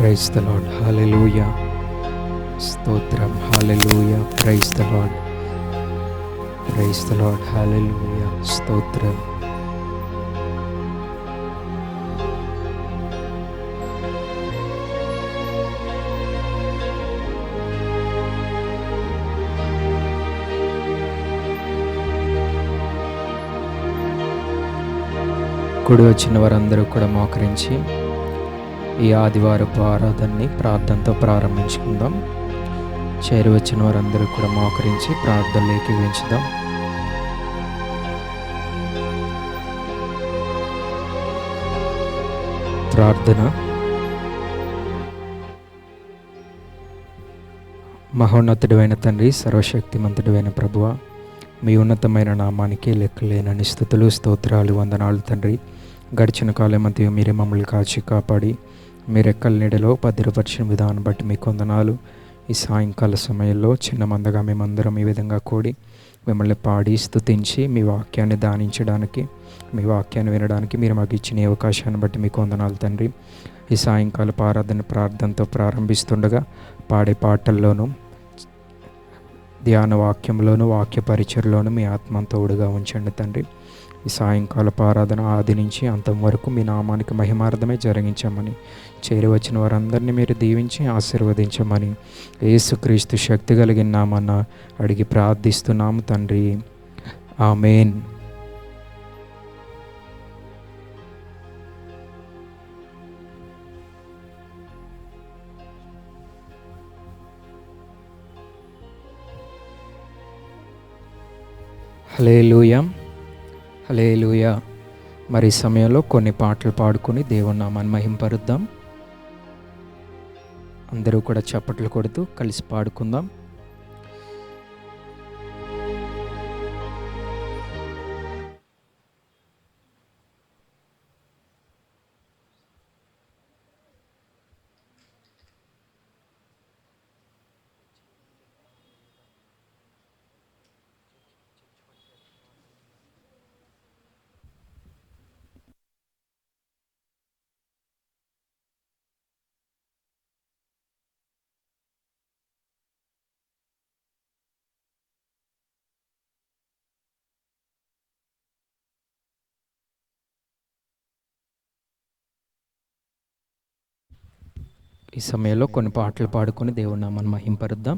Praise the lord. Hallelujah, స్తోత్రం. Hallelujah, praise the lord, praise the lord. Hallelujah, స్తోత్రం. కూడి వచ్చిన వారందరూ కూడా మోకరించి ఈ ఆదివారపు ఆరాధనని ప్రార్థనతో ప్రారంభించుకుందాం. చేరి వచ్చిన వారందరూ కూడా మోకరించి ప్రార్థనలోకి వేయించుదాం. ప్రార్థన. మహోన్నతుడైన తండ్రి, సర్వశక్తిమంతుడైన ప్రభువా, మీ ఉన్నతమైన నామానికి లెక్కలేనని స్తుతులు, స్తోత్రాలు, వందనాలు తండ్రి. గడిచిన కాలమంతా మీరే మమ్మల్ని కాచి కాపాడి మీ రెక్కల నీడలో భద్రపరిచిన విధానం బట్టి మీకు వందనాలు. ఈ సాయంకాల సమయంలో చిన్న మందగా మేమందరం ఈ విధంగా కూడి మిమ్మల్ని పాడి స్తుతించి మీ వాక్యాన్ని ధ్యానించడానికి, మీ వాక్యాన్ని వినడానికి మీరు మాకు ఇచ్చిన అవకాశాన్ని బట్టి మీకు వందనాలు తండ్రి. ఈ సాయంకాల ఆరాధన ప్రార్థనతో ప్రారంభిస్తుండగా పాడే పాటల్లోనూ ధ్యాన వాక్యంలోనూ వాక్య పరిచయలోనూ మీ ఆత్మతోడుగా ఉంచండి తండ్రి. ఈ సాయంకాల ఆరాధన ఆది నుంచి అంతం వరకు మీ నామానికి మహిమార్థమే జరిగించమని, చేరి వచ్చిన వారందరినీ మీరు దీవించి ఆశీర్వదించమని యేసుక్రీస్తు శక్తి కలిగిన నామాన అడిగి ప్రార్థిస్తున్నాము తండ్రి. ఆమేన్. హల్లెలూయా, హల్లెలూయా. మరి ఈ సమయంలో కొన్ని పాటలు పాడుకొని దేవుని నామాన్ని మహింపరుద్దాం. అందరూ కూడా చప్పట్లు కొడుతూ కలిసి పాడుకుందాం. ఈ సమయంలో కొన్ని పాటలు పాడుకొని దేవుని నామాన్ని మహింపరుద్దాం.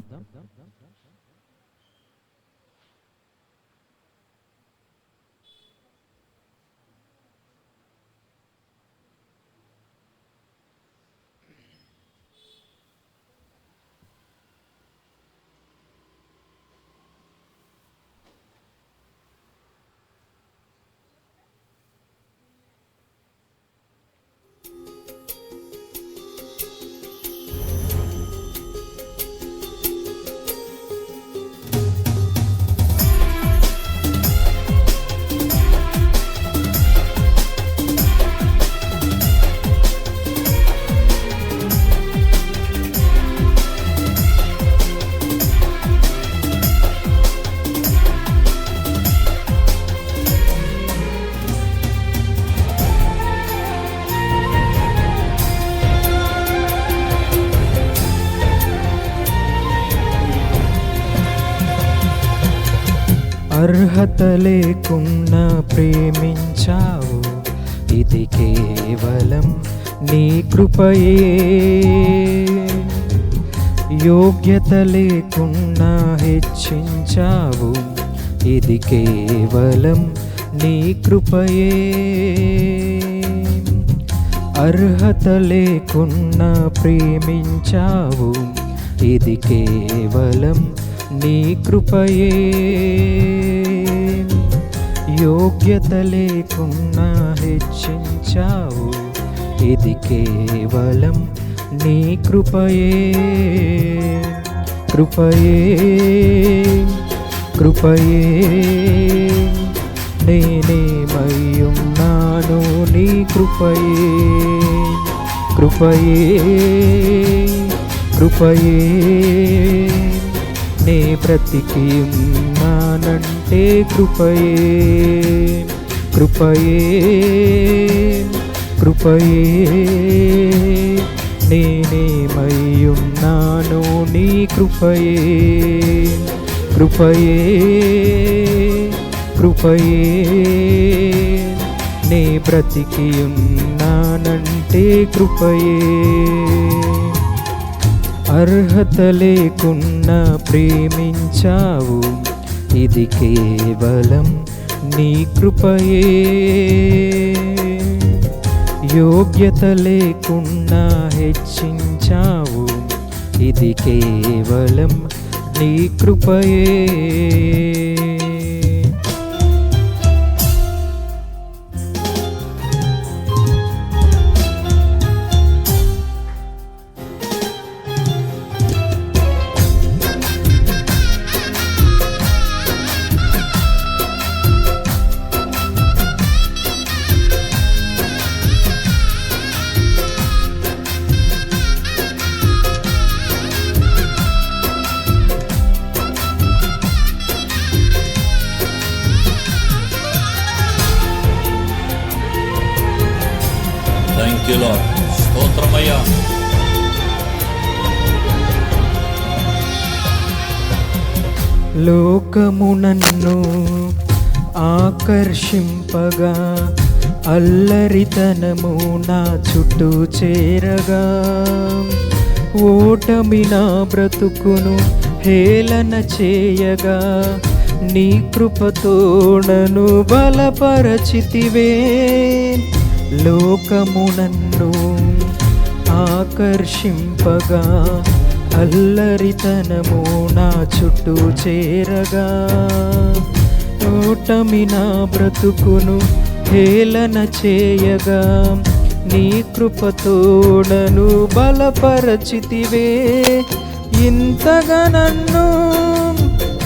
అర్హత లేకున్నా ప్రేమించావు, ఇది కేవలం నీ కృపయే. యోగ్యత లేకున్నా హెచ్చించావు, ఇది కేవలం నీ కృపయే. అర్హత లేకున్నా ప్రేమించావు, ఇది కేవలం నీ కృపయే. యోగ్యత లేకున్నా హెచ్చించావు, ఇది కేవలం నీ కృపయే. కృపయే, కృపయే, నేనేమయ్యున్నాను నీ కృపయే. కృపయే, కృపయే, నే బ్రతికి ఉన్నానంటే కృపయే. కృపయే, కృపయే, నేనేమయ్యున్నానో నీ కృపయే, కృపయే, కృపయే. నే బ్రతికి ఉన్నానంటే కృపయే. అర్హత లేకున్నా ప్రేమించావు, ఇది కేవలం నీ కృపయే. యోగ్యత లేకున్నా హెచ్చించావు, ఇది కేవలం నీ కృపయే. Thank you lord. స్తోత్రమయ్యా. లోకము నన్ను ఆకర్షింపగా, అల్లరితనము నా చుట్టూ చేరగా, ఓటమి నా బ్రతుకును హేళన చేయగా, నీ కృపతో నన్ను బలపరచితివే. లోకము నన్ను ఆకర్షింపగా, అల్లరితనము నా చుట్టూ చేరగా, ఓటమి నా బ్రతుకును హేళన చేయగా, నీ కృపతో నన్ను బలపరచితివే. ఇంతగా నన్ను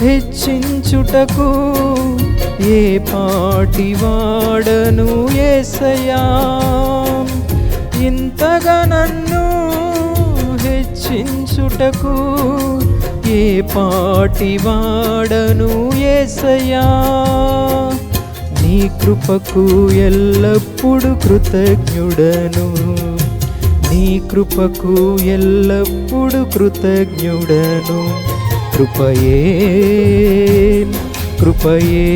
హెచ్చించుటకు ఏ పాటి వాడను యేసయ్యా. ఇంతగా నన్ను హెచ్చించుటకు ఏ పాటి వాడను యేసయ్యా. నీ కృపకు ఎల్లప్పుడు కృతజ్ఞుడను, నీ కృపకు ఎల్లప్పుడు కృతజ్ఞుడను. కృపయే, కృపయే.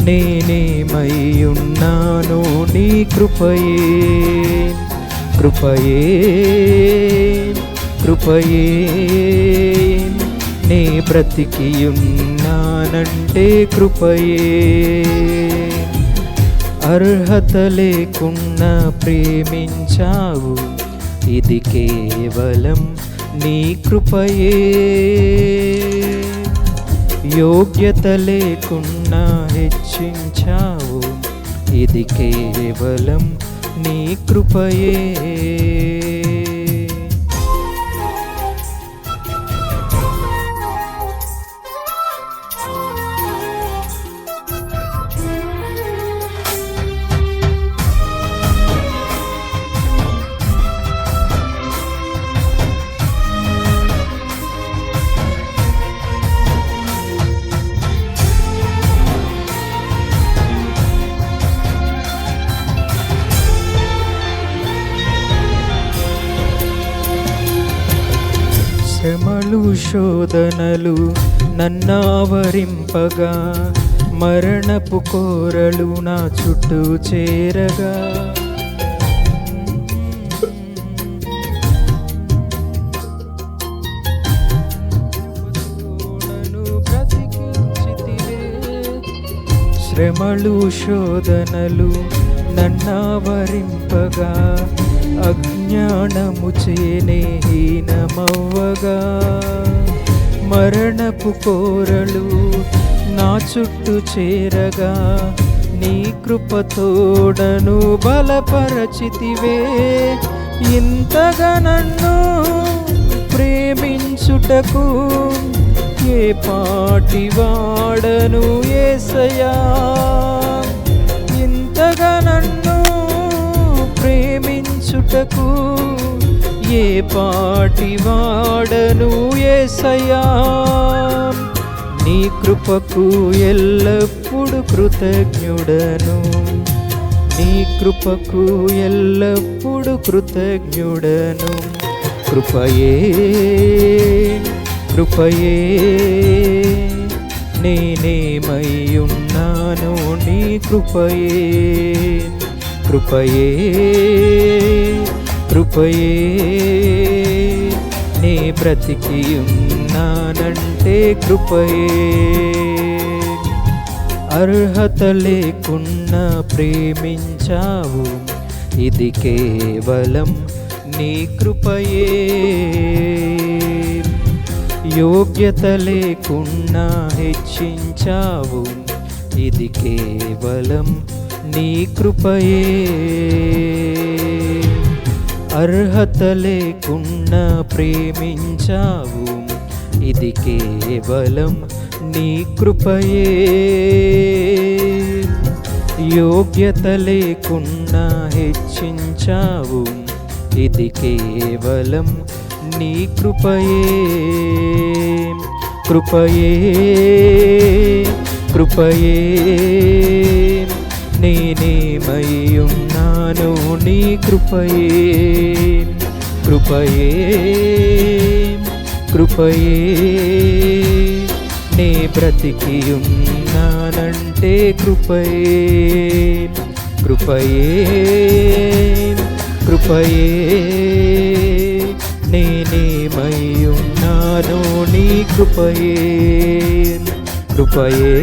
నేనేమయ్యున్నానో నీ కృపయే, కృపయే, కృపయే. నే బ్రతికి ఉన్నానంటే కృపయే. అర్హత లేకున్నా ప్రేమించావు, ఇది కేవలం నీ కృపయే. యోగ్యత లేకున్నా హెచ్చించావు, ఇది కేవలం నీ కృపయే. శ్రమలు శోధనలు నన్నావరింపగా, మరణపు కోరలు నా చుట్టూ చేరగా, శ్రమలు శోధనలు నన్నావరింపగా, అజ్ఞానము చేనే హీనమవ్వగా, మరణపు కోరలు నా చుట్టూ చేరగా, నీ కృపతోడను బలపరచితివే. ఇంతగా నన్ను ప్రేమించుటకు ఏ పాటి వాడను యేసయ్యా. ఇంతగా నన్ను ప్రేమించుటకు ఏ పాటి వాడను యేసయ్యా. నీ కృపకు ఎల్లప్పుడు కృతజ్ఞుడను, నీ కృపకు ఎల్లప్పుడు కృతజ్ఞుడను. కృపయే కృపయే నేనేమయ్యున్నాను నీ కృపయే. కృపయే కృపయే నే బ్రతికియున్నానంటే కృపయే. అర్హత లేకున్నా ప్రేమించావు, ఇది కేవలం నీ కృపయే. యోగ్యత లేకున్నా హెచ్చించావు, ఇది కేవలం నీ కృపయే. అర్హత లేకున్నా ప్రేమించావు, ఇది కేవలం నీ కృపయే. యోగ్యత లేకున్నా హెచ్చించావు, ఇది కేవలం నీ కృపయే. కృపయే కృపయే నేనేమయ్యున్నాను నీ కృపయే. కృపయే కృపయే నే బ్రతికియున్నానంటే కృపయే. కృపయే కృపయే నేనేమయ్యున్నాను నీ కృపయే. కృపయే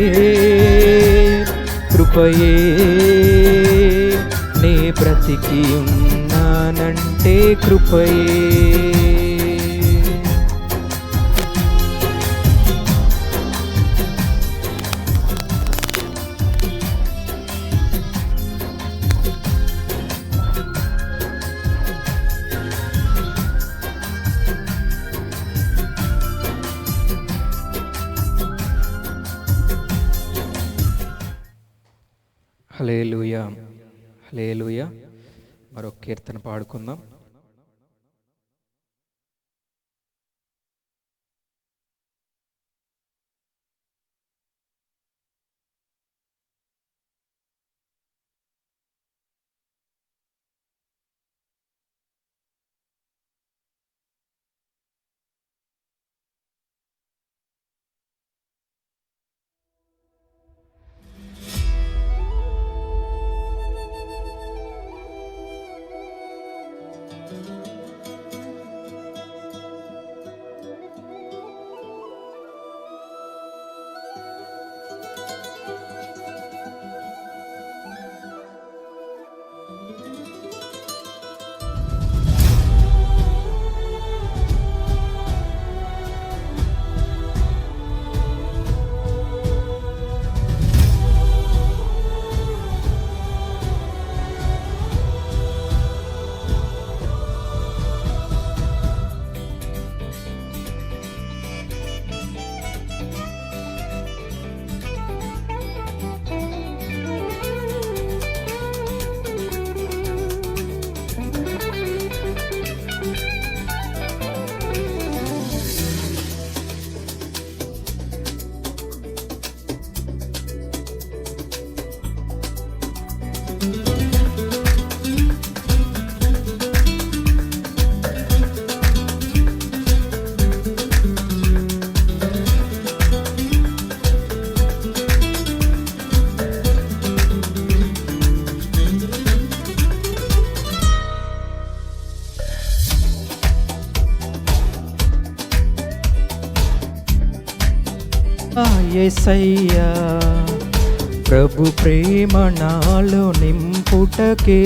కృపయే నే బ్రతికియున్నానంటే కృపయే. హల్లెలూయా హల్లెలూయా. మరొక కీర్తన పాడుకుందాం. యేసయ్యా ప్రభు ప్రేమ నాలో నింపుటకే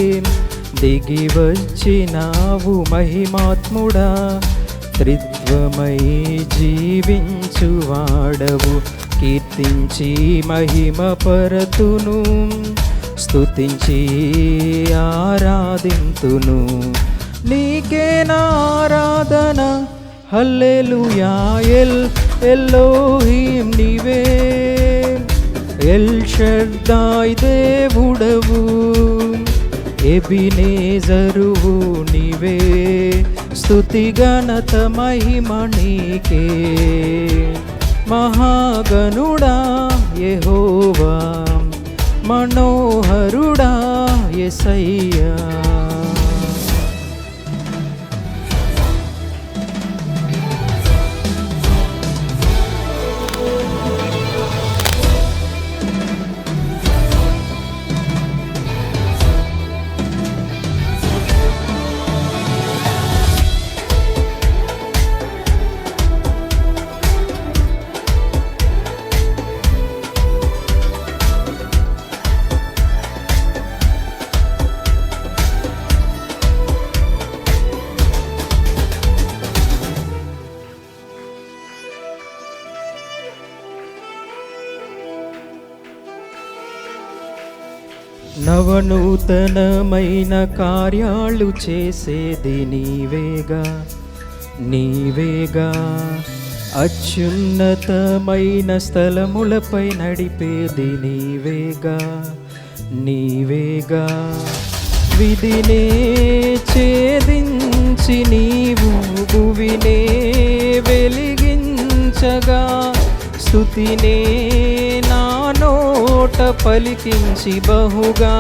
దిగి వచ్చినావు మహిమాత్ముడా. త్రిత్వమై జీవించువాడవు, కీర్తించి మహిమ పరతును, స్తుతించి ఆరాధింతును. నీకే నా ఆరాధన. హల్లెలూయా. ఎల్లోహిం నీవే, ఎల్ షద్దాయ్ దేవుడవు, ఎబినేజరువు నీవే. స్తుతి ఘనత మహిమ నీకే. మహాగణుడా యెహోవా, మనోహరుడా యేసయ్యా. నవనూతనమైన కార్యాలు చేసేది నీవేగా, నీవేగా. అత్యున్నతమైన స్థలములపై నడిపేది నీవేగా, నీవేగా. విధినే ఛేదించి నీవు భువినే వెలిగించగా, స్తుతినే నా నోట పలికించి బహుగా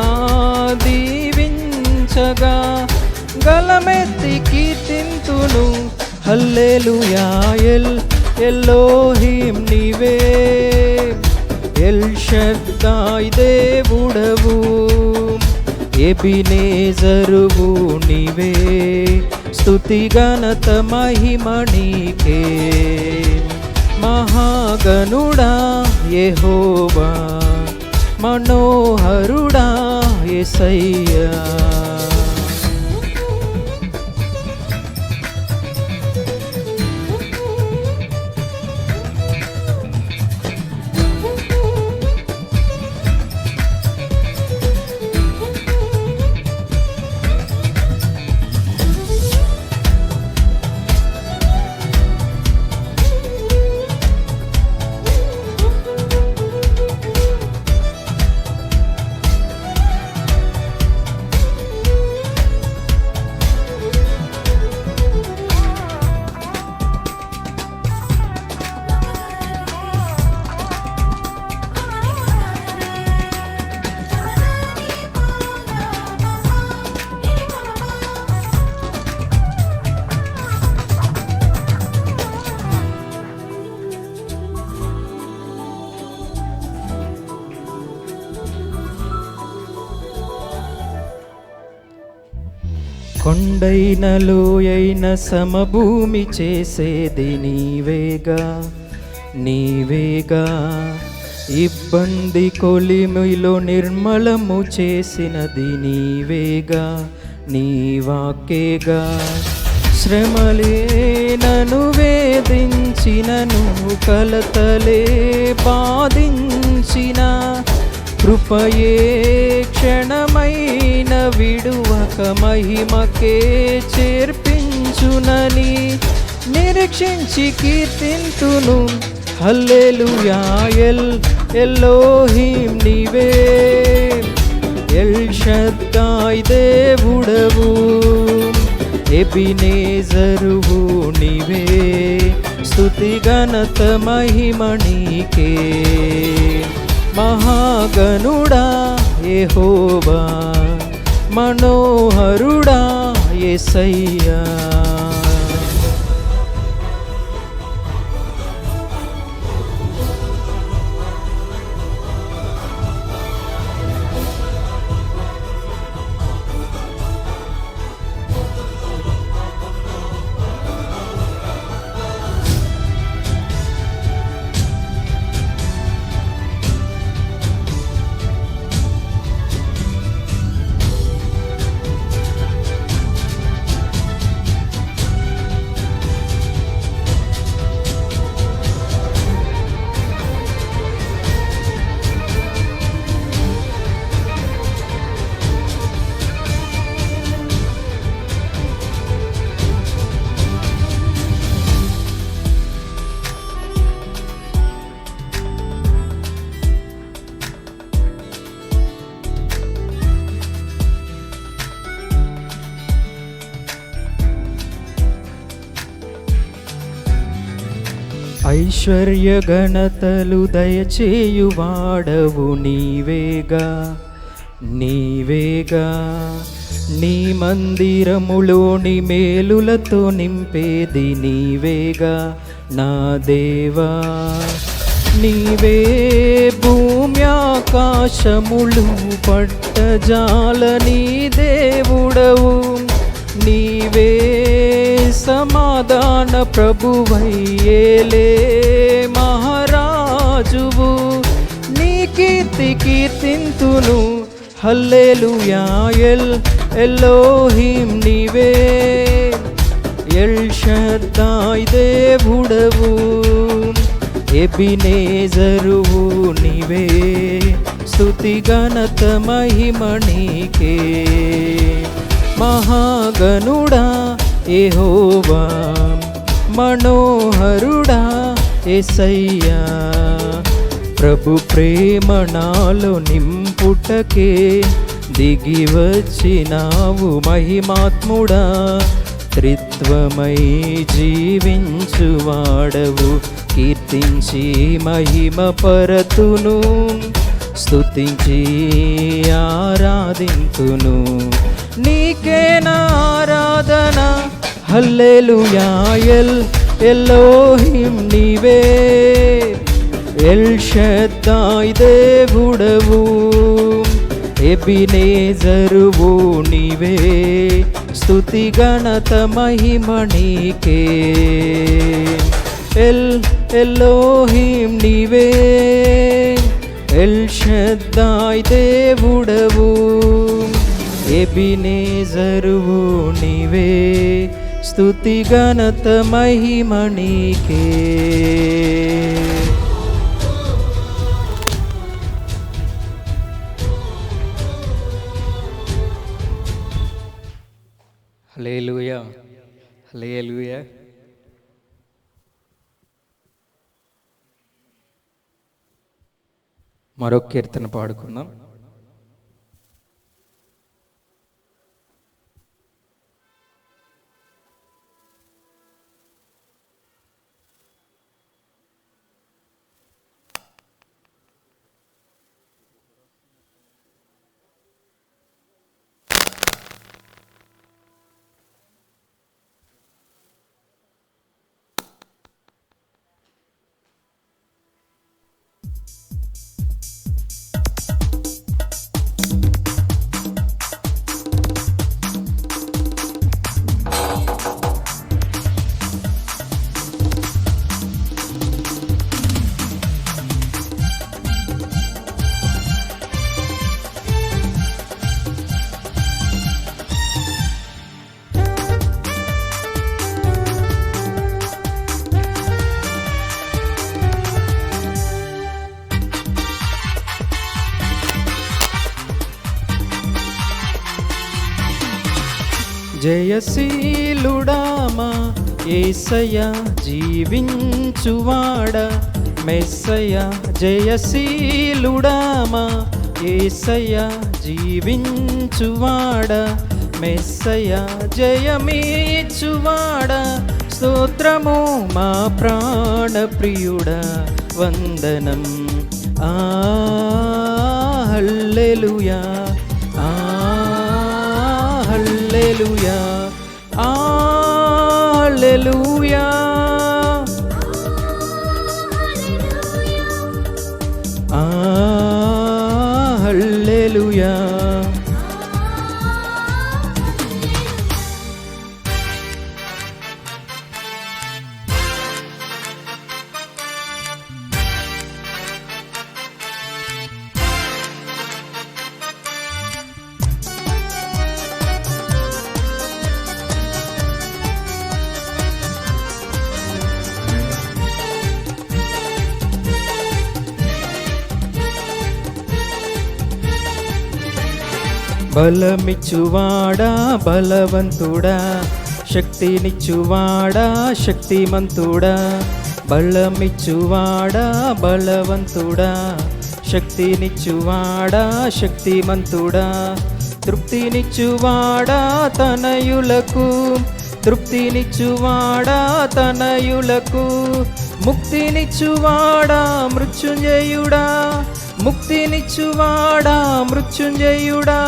దీవించగా, గలమెత్తి కీర్తింతును హల్లెలూయా. ఎల్లోహిం నీవే, ఎల్ షద్దాయ్ దేవుడవు, ఎబినేజరువు నీవే, స్తుతి ఘనత మహిమ నీకే. మహాగణుడా యెహోవా, మనోహరుడా యేసయ్యా. కొండైన లోయైన సమభూమి చేసేది నీవేగా, నీవేగా. ఇబ్బంది కొలిమిలో నిర్మలము చేసినది నీవేగా, నీ వాక్కేగా. శ్రమలే నను వేధించినను, కలతలే బాధించిన, కృపయే క్షణమైన విడువక మహిమకే చేర్పించునని నిరీక్షించి కీర్తింతును హల్లెలూయా. ఎల్లోహిం నీవే, ఎల్ షద్దాయ్ దేవుడవు, ఎబినేజరువు నీవే, స్తుతి ఘనత మహిమ నీకే. మహాగణుడా యెహోవా, మనోహరుడా యేసయ్యా. ఐశ్వర్య ఘనతలు దయచేయువాడవు నీవేగా, నీవేగా నీ మందిరములోని మేలులతో నింపేది నీవేగా నా దేవా. నీవే భూమి ఆకాశములు పట్టజాలని దేవుడవు. నీవే సమాధాన ప్రభువయ్యేలే మహారాజువు. నీ కీర్తి కీర్తింతును హల్లెలూయా. ఎల్లోహిం నీవే, ఎల్ షద్దాయ్ దేవుడవు. ఎబినేజరువు నీవే, స్తుతి ఘనత మహిమ నీకే. మహాగణుడా యెహోవా, మనోహరుడా యేసయ్యా. ప్రభు ప్రేమ నాలో నింపుటకే దిగి వచ్చినావు మహిమాత్ముడా. త్రిత్వమై జీవించువాడవు, కీర్తించి మహిమ పరతును, స్తుతించి ఆరాధింతును. నీకే నా ఆరాధన హల్లెలూయా. ఎల్లోహిం నీవే, ఎల్ షద్దాయ్ దేవుడవు. ఎబినేజరువు నీవే, స్తుతి ఘనత మహిమ నీకే. ఎల్లోహిం నీవే, ఎల్ షద్దాయ్ దేవుడవు. ఎబినేజరువు నీవే, స్తుతి ఘనత మహిమ నీకే. హల్లెలూయా, హల్లెలూయా. మరొక కీర్తన పాడుకుందాం. జయశీలుడామా యేసయ్యా, జీవించువాడా మెస్సయ్యా. జయశీలుడామా యేసయ్యా, జీవించువాడా మెస్సయ్యా. జయమీచువాడా స్తోత్రము మా ప్రాణ ప్రియుడా, వందనం. హల్లెలూయా, హల్లెలూయా, హల్లెలూయా. హల్లెలూయా. బలమిచ్చువాడా బలవంతుడా, శక్తినిచ్చువాడా శక్తిమంతుడా. బలమిచ్చువాడా బలవంతుడా, శక్తినిచ్చువాడా శక్తిమంతుడా. తృప్తినిచ్చువాడా తనయులకు, తృప్తినిచ్చువాడా తనయులకు. ముక్తినిచ్చువాడా మృత్యుంజయుడా, ముక్తినిచ్చువాడా మృత్యుంజయుడా,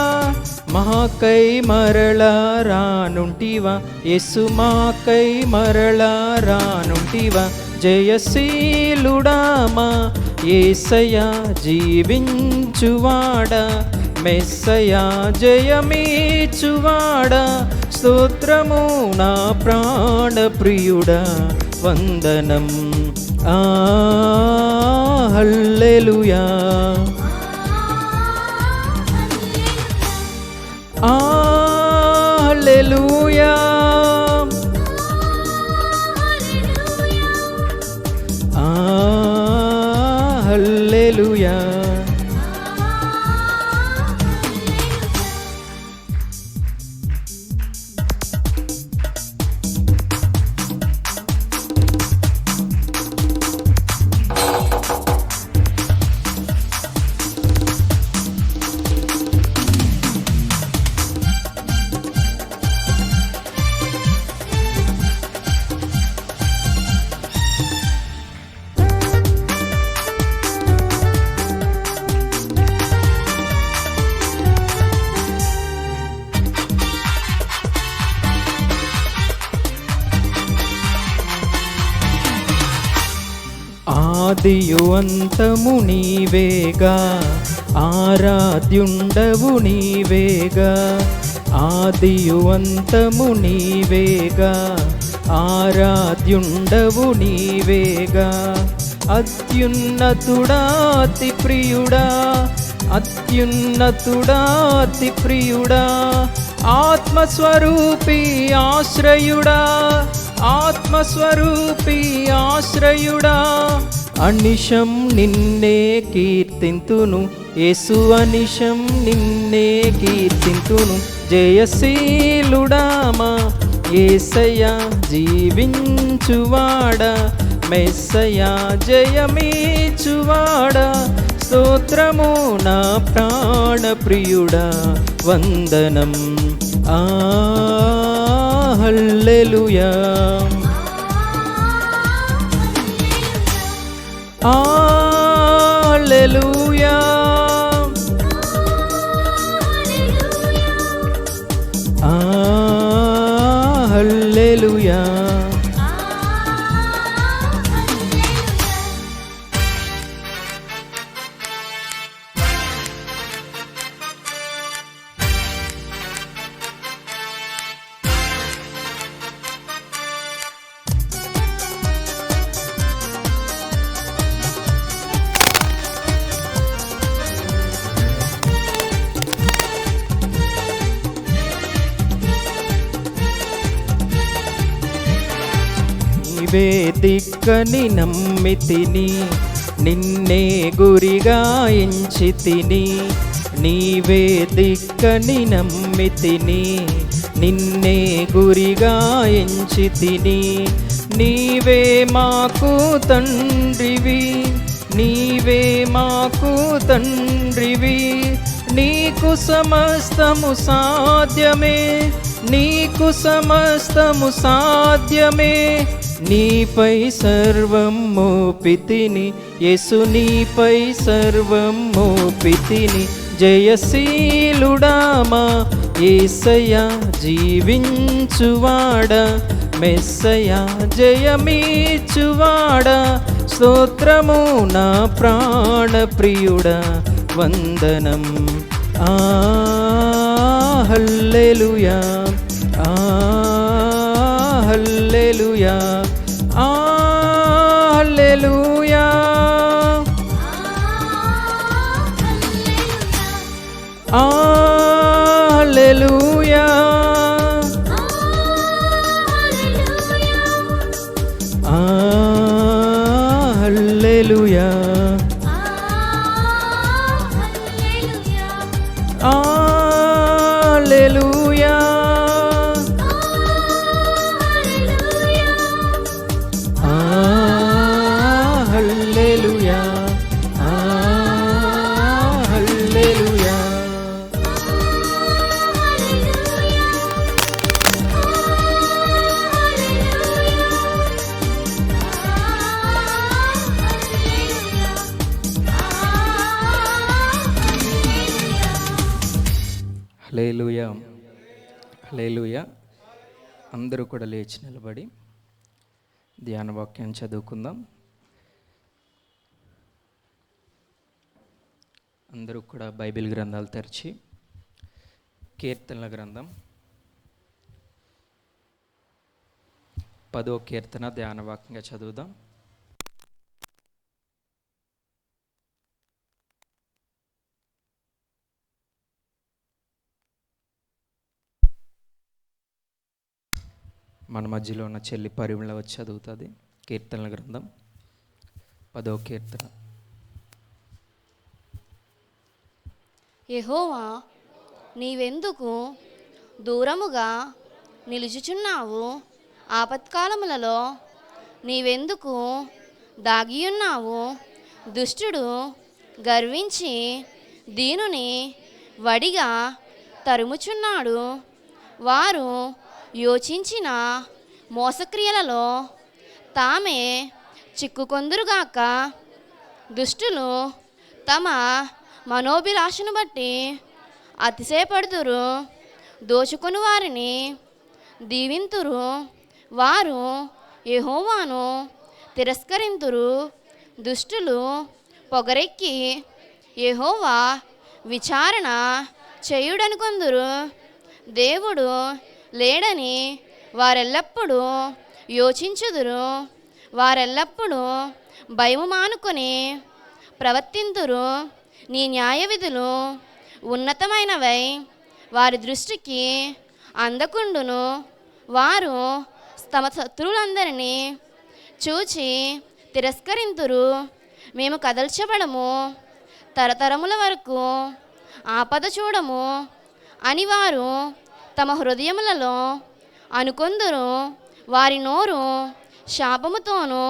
మాకై మరలా రానుంటివా, యేసు మాకై మరలా రానుంటివా, జయశీలుడా మా యేసయ్యా జీవించువాడా, మెస్సయ్యా జయమీచువాడా, స్తోత్రము నా ప్రాణ ప్రియుడా వందనం. హల్లెలూయా హల్లెలూయా హల్లెలూయా. ఆదియు అంతము నీవేగా, ఆరాధ్యుండవు నీవేగా, ఆదియు అంతము నీవేగా, ఆరాధ్యుండవు నీవేగా, అత్యున్నతుడా అతి ప్రియుడా, అత్యున్నతుడా అతి ప్రియుడా, ఆత్మస్వరూపి ఆశ్రయుడా, ఆత్మస్వరూపి ఆశ్రయుడా, అనిశం నిన్నే కీర్తింతును, యేసు అనిశం నిన్నే కీర్తింతును, జయశీలుడా మా యేసయ్యా జీవించువాడా, మెస్సయ్యా జయమీచువాడా, స్తోత్రము నా ప్రాణ ప్రియుడా వందనం. హల్లెలూయా హల్లెలూయా హల్లెలూయా. నీవే దిక్కని నమ్మితిని, నిన్నే గురిగా ఎంచితిని, నీవే దిక్కని నమ్మితిని, నిన్నే గురిగా ఎంచితిని, నీవే మాకు తండ్రివి, నీవే మాకు తండ్రివి, నీకు సమస్తము సాధ్యమే, నీకు సమస్తము సాధ్యమే, నీపై సర్వం మోపితిని, యేసు నీపై సర్వం మోపితిని, జయశీలుడా మా యేసయ్యా జీవించువాడా, మెస్సయ్యా జయమీచువాడా, స్తోత్రము నా ప్రాణ ప్రియుడా వందనం. హల్లెలూయా హల్లెలూయా హల్లెలూయా హల్లెలూయా హల్లెలూయా హల్లెలూయా హల్లెలూయా, హల్లెలూయా. అందరూ కూడా లేచి నిలబడి ధ్యాన వాక్యం చదువుకుందాం. అందరూ కూడా బైబిల్ గ్రంథాలు తెరిచి కీర్తనల గ్రంథం 10వ కీర్తన ధ్యాన వాక్యంగా చదువుదాం. మన మధ్యలో ఉన్న చెల్లి పరిమళ వచ్చి చదువుతుంది కీర్తనల గ్రంథం 10వ కీర్తన. యెహోవా, నీవెందుకు దూరముగా నిలుచుచున్నావు? ఆపత్కాలములలో నీవెందుకు దాగియున్నావు? దుష్టుడు గర్వించి దీనుని వడిగా తరుముచున్నాడు. వారు యోచించిన మోసక్రియలలో తామే చిక్కుకొందురుగాక. దుష్టులు తమ మనోభిలాషను బట్టి అతిశయపడుదురు. దోచుకొని వారిని దీవింతురు. వారు యెహోవాను తిరస్కరింతురు. దుష్టులు పొగరెక్కి యెహోవా విచారణ చేయుడనుకొందురు. దేవుడు లేడని వారెల్లప్పుడూ యోచించుదురు. వారెల్లప్పుడూ భయము మానుకొని ప్రవర్తింతురు. నీ న్యాయ విధులు ఉన్నతమైనవై వారి దృష్టికి అందకుండును. వారు తమ శత్రువులందరినీ చూచి తిరస్కరింతురు. మేము కదల్చబడము, తరతరముల వరకు ఆపద చూడము అని వారు తమ హృదయములలో అనుకొందురు. వారి నోరు శాపముతోనూ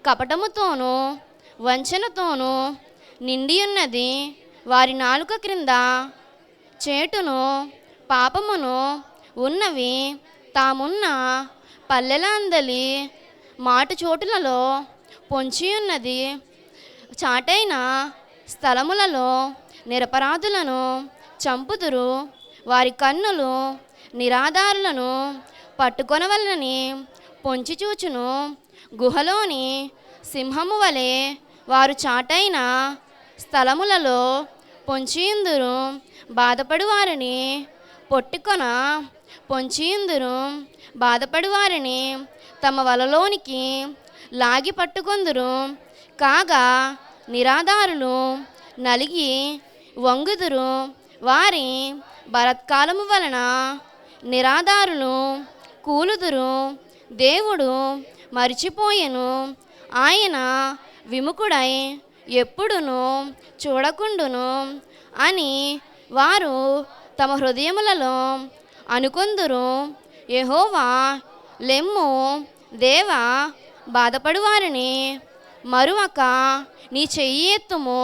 కపటముతోనూ వంచనతోనూ నిండియున్నది. వారి నాలుక క్రింద చేటును పాపమును ఉన్నవి. తామున్న పల్లెల అందలి మాటు చోటులలో పొంచియున్నది. చాటైన స్థలములలో నిరపరాధులను చంపుదురు. వారి కన్నులు నిరాధారులను పట్టుకొనవలనని పొంచి చూచును. గుహలోని సింహము వలె వారు చాటైన స్థలములలో పొంచియుందురు. బాధపడు వారిని పొట్టుకొన పొంచియుందురు. బాధపడు వారిని తమ వలలోనికి లాగి పట్టుకొందురు. కాగా నిరాధారులు నలిగి వంగుదురు. వారి బలత్కాలము వలన నిరాధారులు కూలుదురు. దేవుడు మరిచిపోయెను, ఆయన విముఖుడై ఎప్పుడును చూడకుండును అని వారు తమ హృదయములలో అనుకొందురు. యెహోవా, లెమ్ము, దేవా, బాధపడు వారిని మరువక నీ చెయ్యి ఎత్తుము.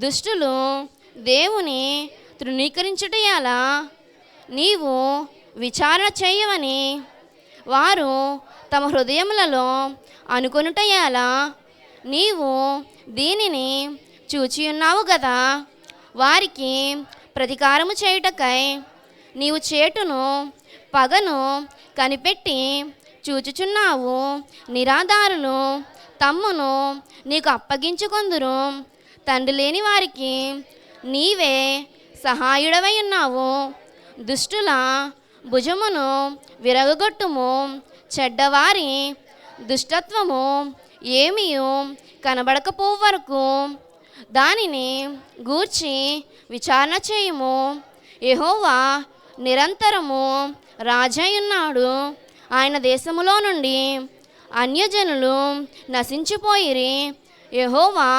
దుష్టులు దేవుని తృణీకరించుట ఎలా? నీవు విచారణ చేయవని వారు తమ హృదయములలో అనుకొనుట ఎలా? నీవు దీనిని చూచియున్నావు గదా. వారికి ప్రతీకారము చేయుటకై నీవు చేటును పగను కనిపెట్టి చూచుచున్నావు. నిరాధారులు తమ్మును నీకు అప్పగించుకొందురు. తండ్రి లేని వారికి నీవే సహాయుడవై ఉన్నావు. దుష్టుల భుజమును విరగగొట్టుము. చెడ్డవారి దుష్టత్వము ఏమీయు కనబడకపోవు వరకు దానిని గూర్చి విచారణ చేయుము. యెహోవా నిరంతరము రాజయ్యున్నాడు. ఆయన దేశములో నుండి అన్యజనులు నశించిపోయిరి. యెహోవా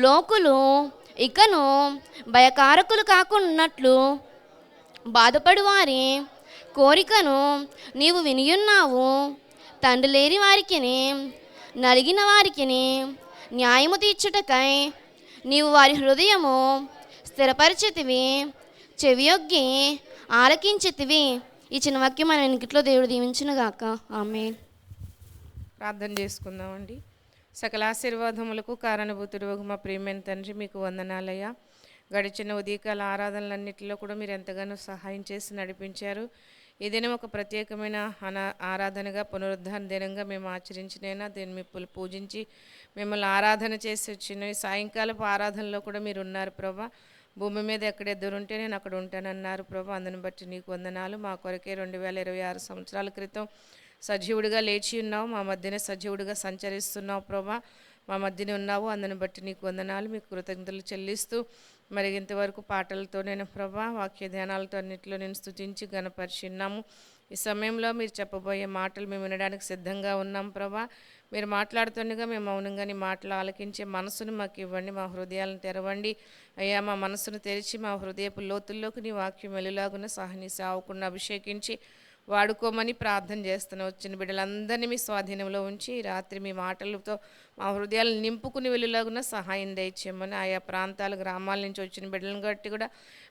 లోకులు ఇకను భయకారకులు కాకున్నట్లు బాధపడు వారి కోరికను నీవు వినియున్నావు. తండ్రి లేని వారికిని నలిగిన వారికిని న్యాయము తీర్చుటకై నీవు వారి హృదయము స్థిరపరిచితివి. చెవియొగ్గి ఆలకించితివి. ఈ చిన్న వాక్యం మన వెనుకట్లో దేవుడు దీవించునుగాక. ఆమేన్. ప్రార్థన చేసుకుందామండి. సకల ఆశీర్వాదములకు కారణభూతుడు మా ప్రియమైన తండ్రి, మీకు వందనాలయ్యా. గడిచిన ఉదయకాల ఆరాధనలన్నింటిలో కూడా మీరు ఎంతగానో సహాయం చేసి నడిపించారు. ఈ దినం ఒక ప్రత్యేకమైన ఆరాధనగా, పునరుద్ధాన దినంగా మేము ఆచరించినైనా దీన్ని మీ పూజించి మిమ్మల్ని ఆరాధన చేసి వచ్చిన ఈ సాయంకాలపు ఆరాధనలో కూడా మీరు ఉన్నారు ప్రభా. భూమి మీద ఎక్కడ ఎదురుంటే నేను అక్కడ ఉంటానన్నారు ప్రభా. అందుని బట్టి నీకు వందనాలు. మా కొరకే 2026 సంవత్సరాల క్రితం సజీవుడిగా లేచి ఉన్నావు, మా మధ్యనే సజీవుడిగా సంచరిస్తున్నావు ప్రభా. మా మధ్యనే ఉన్నావు, అందుని బట్టి నీకు వందనాలు, మీకు కృతజ్ఞతలు చెల్లిస్తూ మరి ఇంతవరకు పాటలతో నేను ప్రభా, వాక్య ధ్యానాలతో అన్నింటిలో నేను స్తుతించి గణపరిచిన్నాము. ఈ సమయంలో మీరు చెప్పబోయే మాటలు మేము వినడానికి సిద్ధంగా ఉన్నాం ప్రభా. మీరు మాట్లాడుతుండగా మేము మౌనంగా నీ మాటలు ఆలకించే మనసును మాకు ఇవ్వండి, మా హృదయాలను తెరవండి అయ్యా. మా మనసును తెరిచి మా హృదయపు లోతుల్లోకి నీ వాక్యం వెలులాగున సహని సావుకుండా అభిషేకించి వాడుకోమని ప్రార్థన చేస్తున్నాం. వచ్చిన బిడ్డలందరినీ మీ స్వాధీనంలో ఉంచి రాత్రి మీ మాటలతో మా హృదయాలను నింపుకుని వెళ్ళలాగున సహాయం దయచేయమని, ఆయా ప్రాంతాల గ్రామాల నుంచి వచ్చిన బిడ్డలను బట్టి కూడా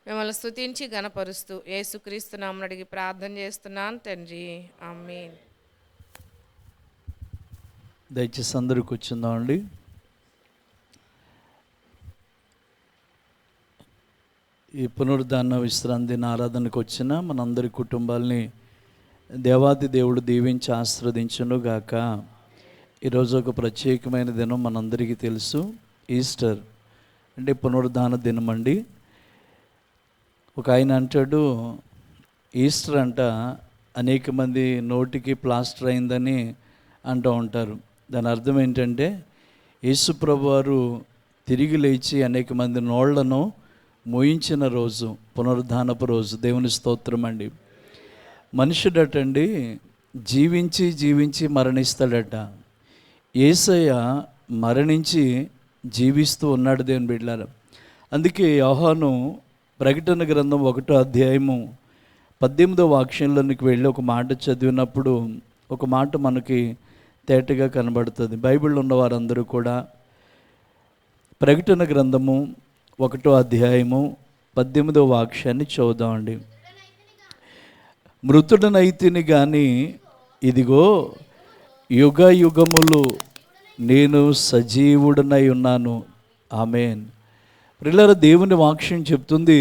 మిమ్మల్ని స్తుతించి గణపరుస్తూ యేసుక్రీస్తు నామమున అడిగి ప్రార్థన చేస్తున్నాను తండ్రి, ఆమేన్. దయచేసి అందరూ కూర్చుందామండి. ఈ పునరుద్ధాన విశ్రాంతి దిన ఆరాధనకు వచ్చిన మనందరి కుటుంబాలని దేవాది దేవుడు దీవించి ఆశీర్వదించును గాక. ఈరోజు ఒక ప్రత్యేకమైన దినం మనందరికీ తెలుసు, ఈస్టర్ అంటే పునరుద్ధాన దినం అండి. ఒక ఆయన అంటాడు, ఈస్టర్ అంట అనేక మంది నోటికి ప్లాస్టర్ అయిందని అంటూ ఉంటారు. దాని అర్థం ఏంటంటే యేసు ప్రభువారు తిరిగి లేచి అనేక మంది నోళ్లను మోయించిన రోజు, పునరుద్ధానపు రోజు. దేవుని స్తోత్రం అండి. మనుషుడటండి జీవించి జీవించి మరణిస్తాడట. యేసయ్య మరణించి జీవిస్తూ ఉన్నాడు దేవుని బిడ్డలారా. అందుకే యోహాను ప్రకటన గ్రంథం 1వ అధ్యాయము 18వ వాక్యంలోనికి వెళ్ళి ఒక మాట చదివినప్పుడు ఒక మాట మనకి తేటగా కనబడుతుంది. బైబిల్లో ఉన్న వారందరూ కూడా ప్రకటన గ్రంథము 1వ అధ్యాయము 18వ వాక్యాన్ని చదువుదామండి. మృతుడనైతిని కానీ ఇదిగో యుగ యుగములు నేను సజీవుడనై ఉన్నాను. ఆమేన్. ప్రియులారా, దేవుని వాక్యం చెప్తుంది,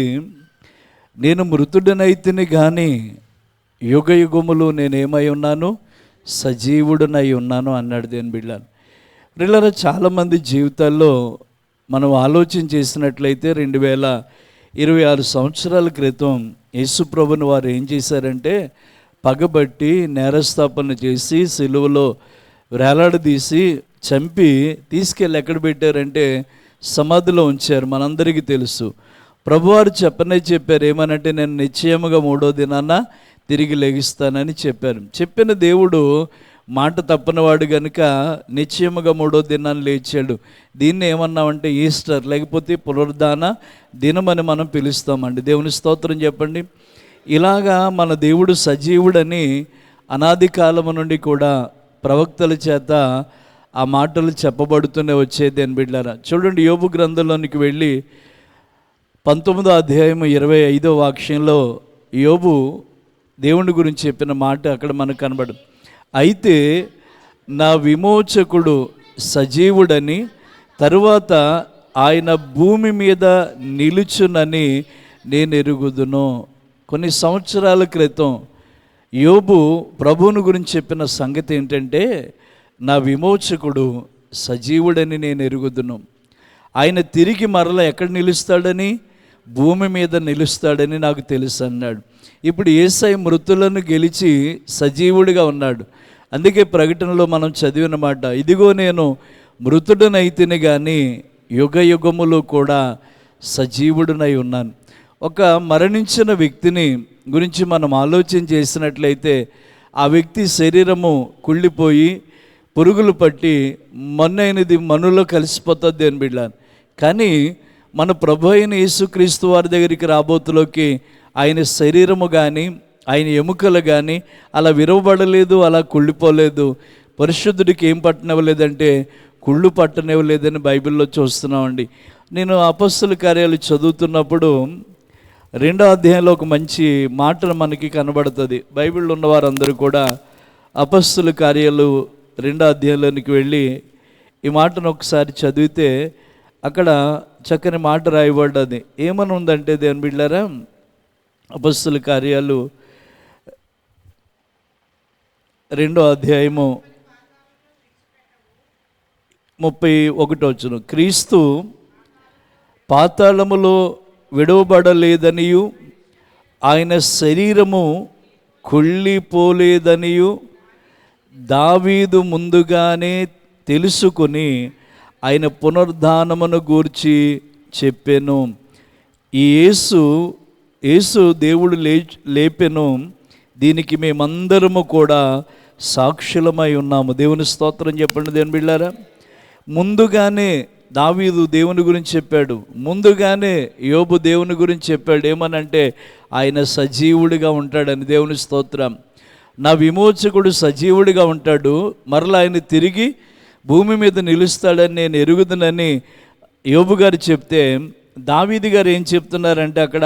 నేను మృతుడనైతిని కానీ యుగ యుగములు నేనేమై ఉన్నాను, సజీవుడనై ఉన్నాను అన్నాడు దేవుని బిడ్డలారా. ప్రియులారా, చాలామంది జీవితాల్లో మనం ఆలోచన చేసినట్లయితే 2026 సంవత్సరాల క్రితం యేసు ప్రభుని వారు ఏం చేశారంటే పగబట్టి నేరస్థాపన చేసి సిలువలో వేలాడదీసి చంపి తీసుకెళ్ళి ఎక్కడ పెట్టారంటే సమాధిలో ఉంచారు. మనందరికీ తెలుసు. ప్రభువారు చెప్పారు ఏమనంటే, నేను నిశ్చయముగా 3వ దినాన తిరిగి లెగిస్తానని చెప్పారు. చెప్పిన దేవుడు మాట తప్పనివాడు కనుక నిశ్చయముగా 3వ దినాన్ని లేచాడు. దీన్ని ఏమన్నామంటే ఈస్టర్ లేకపోతే పునరుద్ధాన దినమని మనం పిలుస్తామండి. దేవుని స్తోత్రం చెప్పండి. ఇలాగా మన దేవుడు సజీవుడని అనాది కాలము నుండి కూడా ప్రవక్తల చేత ఆ మాటలు చెప్పబడుతూనే వచ్చేది అని బిడ్డారా. చూడండి, యోబు గ్రంథంలోనికి వెళ్ళి 19వ అధ్యాయం 25వ వాక్యంలో యోబు దేవుని గురించి చెప్పిన మాట అక్కడ మనకు కనబడు. అయితే నా విమోచకుడు సజీవుడని, తరువాత ఆయన భూమి మీద నిలుచునని నేను ఎరుగుదును. కొన్ని సంవత్సరాల క్రితం యోబు ప్రభువుని గురించి చెప్పిన సంగతి ఏంటంటే, నా విమోచకుడు సజీవుడని నేను ఎరుగుదును. ఆయన తిరిగి మరల ఎక్కడ నిలుస్తాడని, భూమి మీద నిలుస్తాడని నాకు తెలుసు అన్నాడు. ఇప్పుడు యేసయ్య మృతులను గెలిచి సజీవుడిగా ఉన్నాడు. అందుకే ప్రకటనలో మనం చదివిన మాట, ఇదిగో నేను మృతుడనైతిని కానీ యుగ యుగములు కూడా సజీవుడినై ఉన్నాను. ఒక మరణించిన వ్యక్తిని గురించి మనం ఆలోచన చేసినట్లయితే ఆ వ్యక్తి శరీరము కుళ్ళిపోయి పురుగులు పట్టి మన్నైనది మనులో కలిసిపోతుంది అని బిడ్డాను. కానీ మన ప్రభు అయిన యేసుక్రీస్తు వారి దగ్గరికి రాబోతులోకి ఆయన శరీరము కానీ ఆయన ఎముకలు కానీ అలా విరవబడలేదు, అలా కుళ్ళిపోలేదు. పరిశుద్ధుడికి ఏం పట్టనివ్వలేదంటే కుళ్ళు పట్టనివ్వలేదని బైబిల్లో చూస్తున్నామండి. నేను అపొస్తలుల కార్యాలు చదువుతున్నప్పుడు 2వ అధ్యాయంలో ఒక మంచి మాట మనకి కనబడుతుంది. బైబిల్లో ఉన్న వారందరూ కూడా అపొస్తలుల కార్యాలు 2వ అధ్యాయంలోనికి వెళ్ళి ఈ మాటను ఒకసారి చదివితే అక్కడ చక్కని మాట రాయబడ్డది. ఏమని ఉందంటే దేవుని బిడ్డలారా, అపొస్తలుల కార్యాలు 2వ అధ్యాయము 31 క్రీస్తు పాతాళములో విడవబడలేదనియు ఆయన శరీరము కుళ్ళిపోలేదనియు దావీదు ముందుగానే తెలుసుకొని ఆయన పునరుద్ధానమును గూర్చి చెప్పెను. ఈ యేసు దేవుడు లేపెను, దీనికి మేమందరము కూడా సాక్షులమై ఉన్నాము. దేవుని స్తోత్రం చెప్పండి దేవుని బిడ్డలారా. ముందుగానే దావీదు దేవుని గురించి చెప్పాడు, ముందుగానే యోబు దేవుని గురించి చెప్పాడు. ఏమనంటే ఆయన సజీవుడిగా ఉంటాడని. దేవుని స్తోత్రం. నా విమోచకుడు సజీవుడిగా ఉంటాడు, మరలా ఆయన తిరిగి భూమి మీద నిలుస్తాడని నేను ఎరుగుదునని యోబు గారు చెప్తే, దావీదు గారు ఏం చెప్తున్నారంటే అక్కడ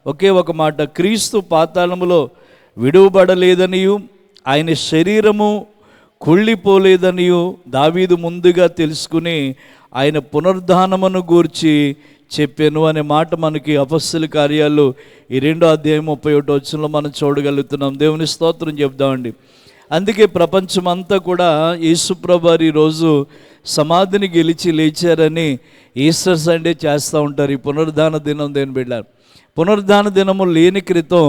ఒకే ఒక మాట, క్రీస్తు పాతాళములో విడువబడలేదనియు ఆయన శరీరము కుళ్ళిపోలేదనియు దావీదు ముందుగా తెలుసుకుని ఆయన పునరుద్ధానమును గూర్చి చెప్పాను అనే మాట మనకి అపొస్తలుల కార్యాలు 2వ అధ్యాయం 31 మనం చూడగలుగుతున్నాం. దేవుని స్తోత్రం చెప్దామండి. అందుకే ప్రపంచమంతా కూడా యేసుప్రభు వారు ఈరోజు సమాధిని గెలిచి లేచారని ఈస్టర్ సండే చేస్తూ ఉంటారు. ఈ పునరుద్ధాన దినం దేని బిడ్డారు. పునరుద్ధాన దినము లేని క్రితం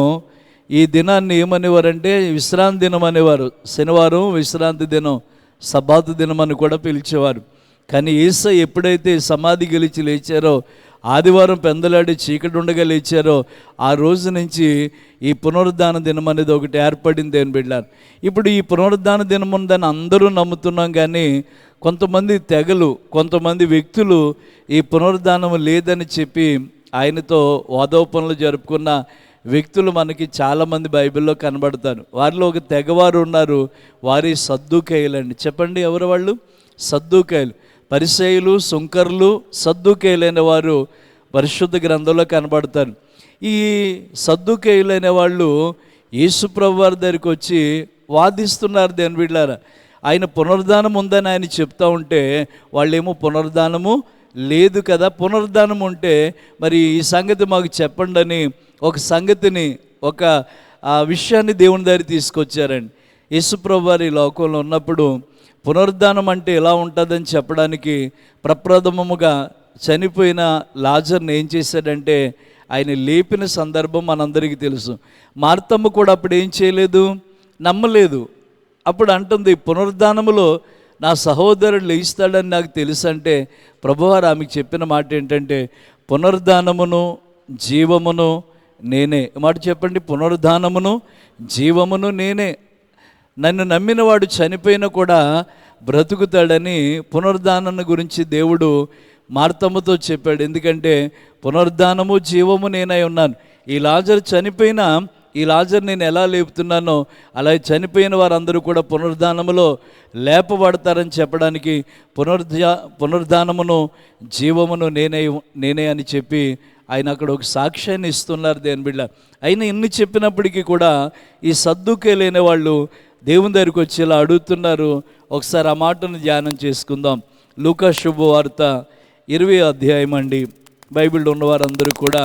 ఈ దినాన్ని ఏమనేవారంటే విశ్రాంతి దినం అనేవారు. శనివారం విశ్రాంతి దినం, సబ్బాతు దినం అని కూడా పిలిచేవారు. కానీ యేసయ్య ఎప్పుడైతే సమాధి గెలిచి లేచారో, ఆదివారం పెందలాడి చీకటి ఉండగా లేచారో, ఆ రోజు నుంచి ఈ పునరుద్ధాన దినం అనేది ఒకటి ఏర్పడింది అని బిడ్డారు. ఇప్పుడు ఈ పునరుద్ధాన దినం ఉందని అందరూ నమ్ముతున్నాం, కానీ కొంతమంది తెగలు, కొంతమంది వ్యక్తులు ఈ పునరుద్ధానం లేదని చెప్పి ఆయనతో వాదోపనలు జరుపుకున్న వ్యక్తులు మనకి చాలామంది బైబిల్లో కనబడతారు. వారిలో ఒక తెగవారు ఉన్నారు, వారి సద్దూకయ్యులండి. చెప్పండి ఎవరు వాళ్ళు? సద్దూకయ్యులు. పరిసయ్యులు, సుంకర్లు, సద్దూకయ్యులైన వారు పరిశుద్ధ గ్రంథంలో కనబడతారు. ఈ సద్దూకయ్యులైన వాళ్ళు యేసుప్రభు వారి దగ్గరికి వచ్చి వాదిస్తున్నారు. దేని బిడ్డలారా, ఆయన పునరుద్ధానం ఉందని ఆయన చెప్తా ఉంటే వాళ్ళేమో పునరుద్ధానము లేదు కదా, పునరుద్ధానం ఉంటే మరి ఈ సంగతి మాకు చెప్పండి అని ఒక సంగతిని, ఒక విషయాన్ని దేవుని దగ్గర తీసుకొచ్చారండి. యేసుప్రభు వారు ఈ లోకంలో ఉన్నప్పుడు పునరుద్ధానం అంటే ఎలా ఉంటుందని చెప్పడానికి ప్రప్రథమముగా చనిపోయిన లాజర్ని ఏం చేశాడంటే ఆయన లేపిన సందర్భం మనందరికీ తెలుసు. మార్తమ్మ కూడా అప్పుడు ఏం చేయలేదు, నమ్మలేదు. అప్పుడు అంటుంది, పునరుద్ధానములో నా సహోదరుడు లేస్తాడని నాకు తెలుసు అంటే ప్రభువారు ఆమెకు చెప్పిన మాట ఏంటంటే పునరుద్ధానమును జీవమును నేనే. మాట చెప్పండి, పునరుద్ధానమును జీవమును నేనే. నన్ను నమ్మిన వాడు చనిపోయినా కూడా బ్రతుకుతాడని పునరుద్ధానం గురించి దేవుడు మార్తమ్మతో చెప్పాడు. ఎందుకంటే పునరుద్ధానము జీవము నేనై ఉన్నాను. ఈ లాజరు చనిపోయినా ఈ లాజర్ నేను ఎలా లేపుతున్నానో అలా చనిపోయిన వారందరూ కూడా పునరుద్ధానములో లేపబడతారని చెప్పడానికి పునరుద్ధానమును జీవమును నేనే అని చెప్పి ఆయన అక్కడ ఒక సాక్ష్యాన్ని ఇస్తున్నారు. దేని బిడ్డ అయినా ఇన్ని చెప్పినప్పటికీ కూడా ఈ సద్దూకయ్యులైన వాళ్ళు దేవుని దగ్గరికి వచ్చి ఇలా అడుగుతున్నారు. ఒకసారి ఆ మాటను ధ్యానం చేసుకుందాం. లూకా శుభవార్త 20వ అధ్యాయం అండి. బైబిల్లో ఉన్నవారందరూ కూడా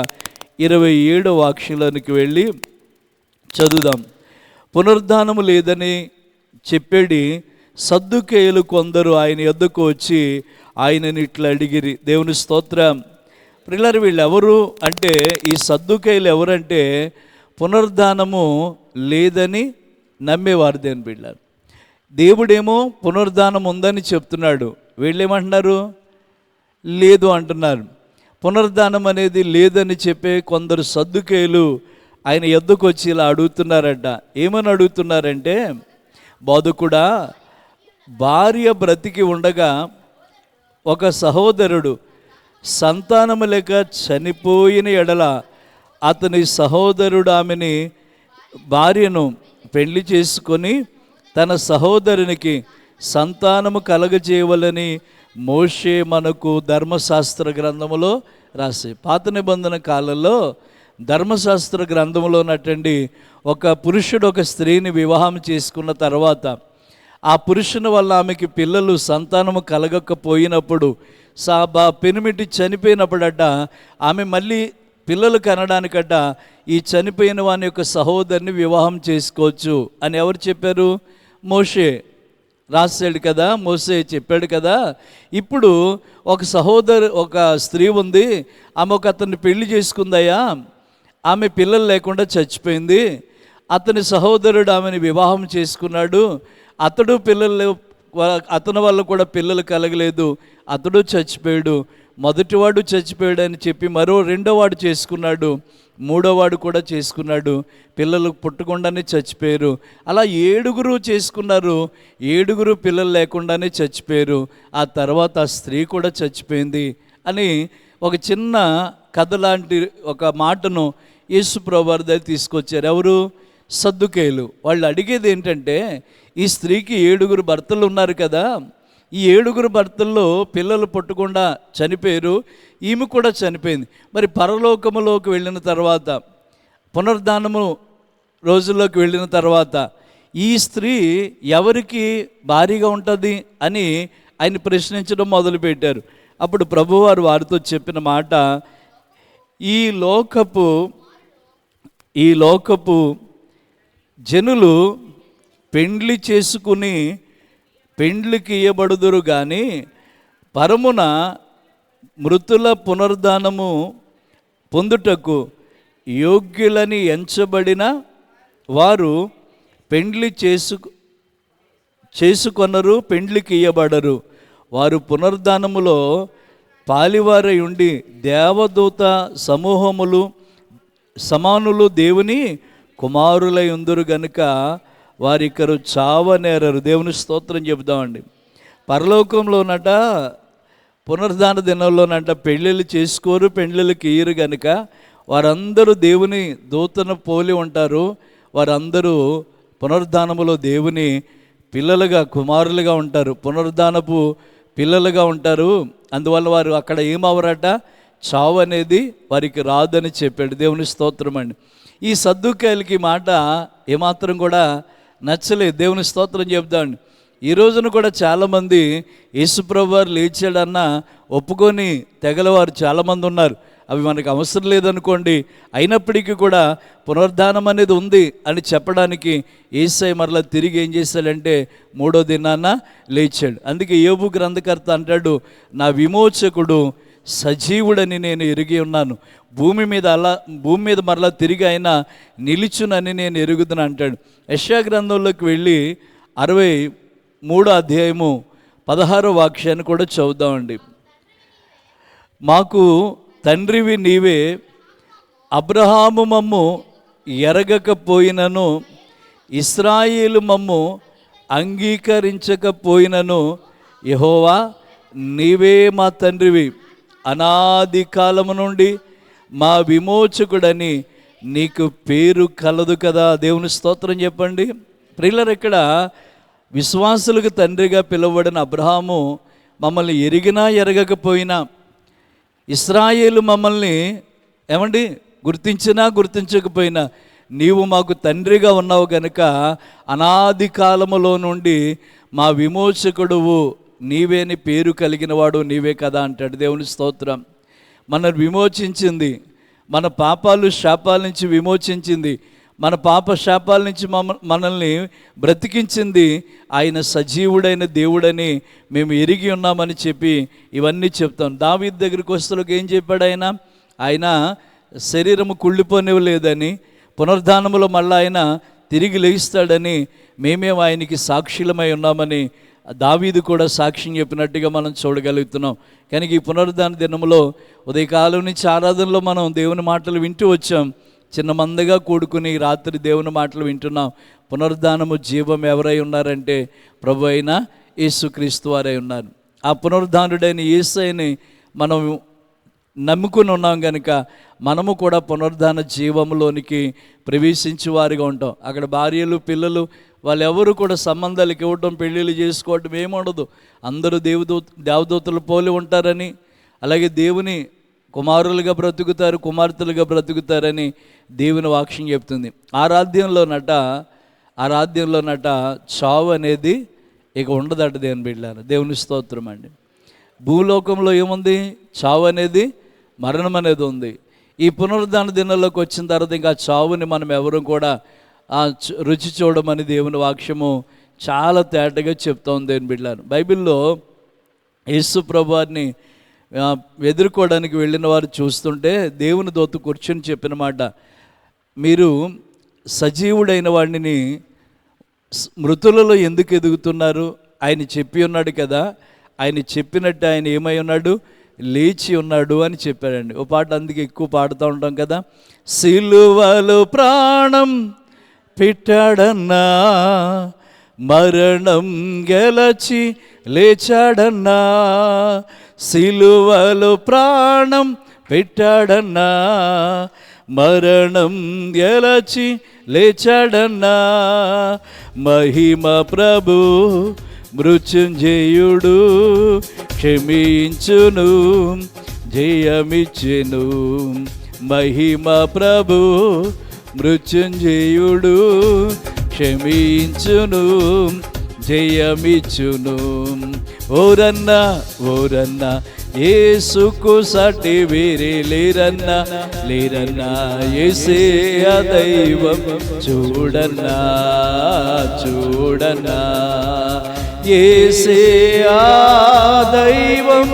27వ వాక్యంలోనికి వెళ్ళి చదువుదాం. పునరుద్ధానము లేదని చెప్పేడి సద్దూకయ్యులు కొందరు ఆయన యొద్దకు వచ్చి ఆయనని ఇట్లా అడిగిరి. దేవుని స్తోత్రం. ప్రియులారా, వీళ్ళు ఎవరు అంటే ఈ సద్దూకయ్యులు ఎవరంటే పునరుద్ధానము లేదని నమ్మేవారు. దేని బిడ్డలారు, దేవుడేమో పునరుద్ధానం ఉందని చెప్తున్నాడు, వీళ్ళేమంటున్నారు లేదు అంటున్నారు. పునరుద్ధానం అనేది లేదని చెప్పే కొందరు సద్దూకయ్యులు ఆయన యొద్దకు వచ్చి ఇలా అడుగుతున్నారట. ఏమని అడుగుతున్నారంటే, బోధకుడా, భార్య బ్రతికి ఉండగా ఒక సహోదరుడు సంతానము లేక చనిపోయిన ఎడల అతని సహోదరుడు ఆమెని భార్యను పెళ్లి చేసుకొని తన సహోదరునికి సంతానము కలగజేయవలని మోషే మనకు ధర్మశాస్త్ర గ్రంథములో రాసి. పాత నిబంధన కాలంలో ధర్మశాస్త్ర గ్రంథంలో ఉన్నటువంటి ఒక పురుషుడు ఒక స్త్రీని వివాహం చేసుకున్న తర్వాత ఆ పురుషుని వల్ల ఆమెకి పిల్లలు సంతానము కలగకపోయినప్పుడు పెనిమిటి చనిపోయినప్పుడట ఆమె మళ్ళీ పిల్లలు కనడానికట ఈ చనిపోయిన వాని యొక్క సహోదరిని వివాహం చేసుకోవచ్చు అని ఎవరు చెప్పారు? మోషే రాశాడు కదా, మోషే చెప్పాడు కదా. ఇప్పుడు ఒక స్త్రీ ఉంది, ఆమె ఒక అతన్ని పెళ్లి చేసుకుందయ్యా, ఆమె పిల్లలు లేకుండా చచ్చిపోయింది, అతని సహోదరుడు ఆమెను వివాహం చేసుకున్నాడు, అతని వల్ల కూడా పిల్లలు కలగలేదు, అతడు చచ్చిపోయాడు, మొదటివాడు చచ్చిపోయాడు అని చెప్పి రెండోవాడు చేసుకున్నాడు, మూడోవాడు కూడా చేసుకున్నాడు, పిల్లలు పుట్టకుండానే చచ్చిపోయారు. అలా 7 చేసుకున్నారు, 7 పిల్లలు లేకుండానే చచ్చిపోయారు. ఆ తర్వాత ఆ స్త్రీ కూడా చచ్చిపోయింది అని ఒక చిన్న కథ లాంటి ఒక మాటను యేసుప్రభువు వారి దగ్గర తీసుకొచ్చారు. ఎవరు? సద్దుకేయులు. వాళ్ళు అడిగేది ఏంటంటే, ఈ స్త్రీకి 7 భర్తలు ఉన్నారు కదా, ఈ 7 భర్తల్లో పిల్లలు పుట్టకుండా చనిపోయారు, ఈమె కూడా చనిపోయింది. మరి పరలోకములోకి వెళ్ళిన తర్వాత, పునరుద్ధానము రోజుల్లోకి వెళ్ళిన తర్వాత ఈ స్త్రీ ఎవరికి భారీగా ఉంటుంది అని ఆయన ప్రశ్నించడం మొదలుపెట్టారు. అప్పుడు ప్రభువారు వారితో చెప్పిన మాట, ఈ లోకపు జనులు పెండ్లి చేసుకుని పెండ్లికి ఇయ్యబడుదురు కానీ పరమున మృతుల పునరుద్ధానము పొందుటకు యోగ్యులని ఎంచబడిన వారు పెండ్లి చేసుకొనరు, పెండ్లికి ఇయ్యబడరు. వారు పునరుద్ధానములో పాలివారై ఉండి దేవదూత సమూహములు సమానులు దేవుని కుమారులై ఉందురు గనుక వారిక్కరు చావనేరరు. దేవుని స్తోత్రం చెబుదామండి. పరలోకంలోనట పునరుద్ధాన దినంలోనంట పెళ్ళిళ్ళు చేసుకోరు, పెళ్ళిళ్ళకి ఇయ్యరు గనుక వారందరూ దేవుని దూతను పోలి ఉంటారు. వారందరూ పునరుద్ధానములో దేవుని పిల్లలుగా, కుమారులుగా ఉంటారు, పునరుద్ధానపు పిల్లలుగా ఉంటారు. అందువల్ల వారు అక్కడ ఏమవరట, చావు అనేది వారికి రాదని చెప్పాడు. దేవుని స్తోత్రం అండి. ఈ సద్దుకాయలకి మాట ఏమాత్రం కూడా నచ్చలేదు. దేవుని స్తోత్రం చెప్తాండి. ఈ రోజున కూడా చాలామంది యేసుప్రభువు వారు లేచాడన్న ఒప్పుకొని తెగలవారు చాలామంది ఉన్నారు. అవి మనకు అవసరం లేదనుకోండి, అయినప్పటికీ కూడా పునరుద్ధానం అనేది ఉంది అని చెప్పడానికి యేసయ్య మరలా తిరిగి ఏం చేశాడంటే 3వ దినాన లేచాడు. అందుకే యోబు గ్రంథకర్త అంటాడు, నా విమోచకుడు సజీవుడని నేను ఎరిగి ఉన్నాను, భూమి మీద మరలా తిరిగి ఆయన నిలుచునని నేను ఎరుగుదును అంటాడు. యెషయా గ్రంథంలోకి వెళ్ళి 63వ అధ్యాయము 16వ వాక్యాన్ని కూడా చదువుదామండి. మాకు తండ్రివి నీవే, అబ్రహాము మమ్ము ఎరగకపోయినను, ఇశ్రాయేలు మమ్ము అంగీకరించకపోయినను, యెహోవా నీవే మా తండ్రివి, అనాది కాలము నుండి మా విమోచకుడని నీకు పేరు కలదు కదా. దేవుని స్తోత్రం చెప్పండి. ప్రియులారా, ఇక్కడ విశ్వాసులకు తండ్రిగా పిలువబడిన అబ్రహాము మమ్మల్ని ఎరిగినా ఎరగకపోయినా, ఇశ్రాయేలు మమ్మల్ని గుర్తించకపోయినా నీవు మాకు తండ్రిగా ఉన్నావు గనుక అనాది కాలములో నుండి మా విమోచకుడువు నీవేని పేరు కలిగిన వాడు నీవే కదా అంటాడు. దేవుని స్తోత్రం. మనల్ని విమోచించింది, మన పాపాలు శాపాల నుంచి విమోచించింది, మన పాప శాపాల నుంచి మనల్ని బ్రతికించింది ఆయన సజీవుడైన దేవుడని మేము ఎరిగి ఉన్నామని చెప్పి ఇవన్నీ చెప్తాం. దావీదు దగ్గరికి వస్తువులకు ఏం చెప్పాడు ఆయన శరీరము కుళ్ళిపోనివ్వలేదని, పునరుద్ధానములో మళ్ళీ ఆయన తిరిగి లేస్తాడని మేమేం ఆయనకి సాక్షులమై ఉన్నామని దావీదు కూడా సాక్ష్యం చెప్పినట్టుగా మనం చూడగలుగుతున్నాం. కనుక ఈ పునరుద్ధాన దినములో ఉదయకాలం నుంచి ఆరాధనలో మనం దేవుని మాటలు వింటూ వచ్చాం. చిన్న మందగా కూడుకుని రాత్రి దేవుని మాటలు వింటున్నాం. పునరుద్ధానము జీవం ఎవరై ఉన్నారంటే ప్రభు అయిన యేసుక్రీస్తు వారై ఉన్నారు. ఆ పునరుద్ధానుడైన యేసయ్యని మనం నమ్ముకుని ఉన్నాం కనుక మనము కూడా పునరుద్ధాన జీవంలోనికి ప్రవేశించే వారిగా ఉంటాం. అక్కడ భార్యలు పిల్లలు వాళ్ళెవరు కూడా సంబంధాలకు ఇవ్వటం, పెళ్ళిళ్ళు చేసుకోవటం ఏముండదు. అందరూ దేవదూతలు పోలి ఉంటారని, అలాగే దేవుని కుమారులుగా బ్రతుకుతారు, కుమార్తెలుగా బ్రతుకుతారని దేవుని వాక్యం చెప్తుంది. ఆరాధ్యంలోనట చావు అనేది ఇక ఉండదట దేవుని బిడ్డలారా. దేవుని స్తోత్రం అండి. భూలోకంలో ఏముంది? చావు అనేది, మరణం అనేది ఉంది. ఈ పునరుద్ధాన దినాల్లోకి వచ్చిన తర్వాత ఇంకా చావుని మనం ఎవరు కూడా రుచి చూడమని దేవుని వాక్యము చాలా తేటగా చెప్తా ఉంది. దేవుని బిడ్డలారా, బైబిల్లో యేసు ప్రభువారిని ఎదుర్కోవడానికి వెళ్ళిన వారు చూస్తుంటే దేవుని దూత కూర్చొని చెప్పిన మాట, మీరు సజీవుడైన వాడిని మృతులలో ఎందుకు ఎదుగుతున్నారు? ఆయన చెప్పి ఉన్నాడు కదా, ఆయన చెప్పినట్టు ఆయన ఏమై ఉన్నాడు? లేచి ఉన్నాడు అని చెప్పాడండి. ఓ పాట అందుకే ఎక్కువ పాడుతూ ఉంటాం కదా, సిలువలో ప్రాణం పెట్టాడన్నా, మరణం గెలచి లేచాడన్నా, సిలువలో ప్రాణం పెట్టాడన్నా, మరణం గెలచి లేచాడన్నా, మహిమ ప్రభు మృత్యుంజయుడు క్షమించును జయమిచ్చెను, మహిమ ప్రభు మృత్యుంజయుడు క్షమించును జయమిచ్చును. ఓరన్నా ఓరన్నా యేసుకు సాటి వేరే లేరన్నా, లేరన్నా యేసయ్య దైవం చూడన్నా, చూడన్నా యేసయ్య దైవం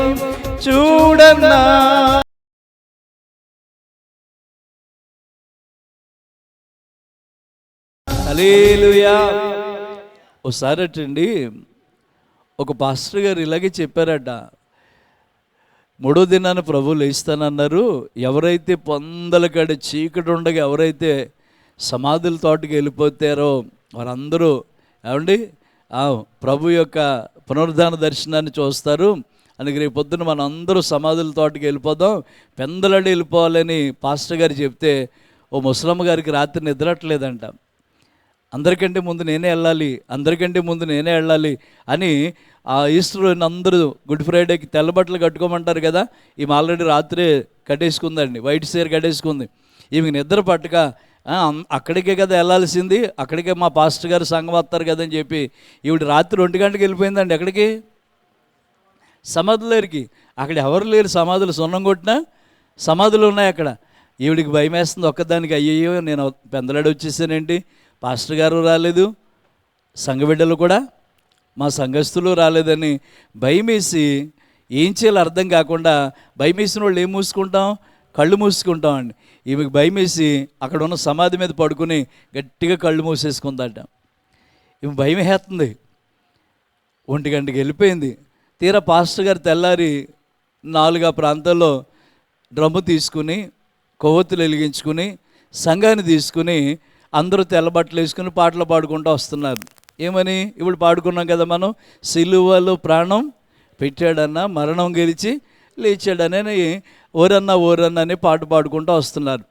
చూడన్నా. హల్లెలూయా. ఒకసారి అటండి ఒక పాస్టర్ గారు ఇలాగే చెప్పారట, మూడో దినాన ప్రభు లేస్తానన్నారు. ఎవరైతే పొందల కాడ చీకటి ఉండగా ఎవరైతే సమాధుల తోటకి వెళ్ళిపోతారో వారందరూ ఏమండి ప్రభు యొక్క పునరుద్ధాన దర్శనాన్ని చూస్తారు. అందుకే రేపు పొద్దున మనం అందరూ సమాధుల తోటకి వెళ్ళిపోదాం, పెందలడి వెళ్ళిపోవాలని పాస్టర్ గారు చెప్తే ఓ ముసలమ్మ గారికి రాత్రి నిద్రట్లేదంట. అందరికంటే ముందు నేనే వెళ్ళాలి, అందరికంటే ముందు నేనే వెళ్ళాలి అని ఆ ఈస్టర్ అందరూ గుడ్ ఫ్రైడేకి తెల్ల బట్టలు కట్టుకోమంటారు కదా, ఈమె ఆల్రెడీ రాత్రే కట్టేసుకుందండి, వైట్ సీర కట్టేసుకుంది. ఈమె నిద్ర పట్టక అక్కడికే కదా వెళ్ళాల్సింది, అక్కడికే మా పాస్టర్ గారు సంఘం వస్తారు కదా అని చెప్పి ఈవిడ రాత్రి 2 గంటలకు వెళ్ళిపోయిందండి. ఎక్కడికి? సమాధుల దగ్గరికి. అక్కడ ఎవరు లేరు, సమాధులు సున్నం కొట్టినా సమాధులు ఉన్నాయి అక్కడ. ఈవిడికి భయం వేస్తుంది ఒక్కదానికి, అయ్యయ్యో నేను పెందలాడి వచ్చేసానేంటి, పాస్టర్ గారు రాలేదు, సంఘబిడ్డలు కూడా మా సంఘస్థులు రాలేదని భయమేసి ఏం చేయాలో అర్థం కాకుండా, భయమేసిన వాళ్ళు ఏం మూసుకుంటాం? కళ్ళు మూసుకుంటామండి. ఈమెకి భయమేసి అక్కడ ఉన్న సమాధి మీద పడుకుని గట్టిగా కళ్ళు మూసేసుకుందట. ఈమె భయం వేస్తుంది. 1 గంటకి వెళ్ళిపోయింది. తీరా పాస్టర్ గారు తెల్లారి 4 ప్రాంతాల్లో డ్రమ్ము తీసుకుని కొవ్వొత్తులు వెలిగించుకుని సంఘాన్ని తీసుకుని అందరూ తెల్లబట్టలు వేసుకుని పాటలు పాడుకుంటూ వస్తున్నారు. ఏమని? ఇప్పుడు పాడుకున్నాం కదా మనం, సిలువలో ప్రాణం పెట్టాడన్నా, మరణం గెలిచి లేచాడని ఓరన్నా ఓరన్నా అని పాట పాడుకుంటూ వస్తున్నారు.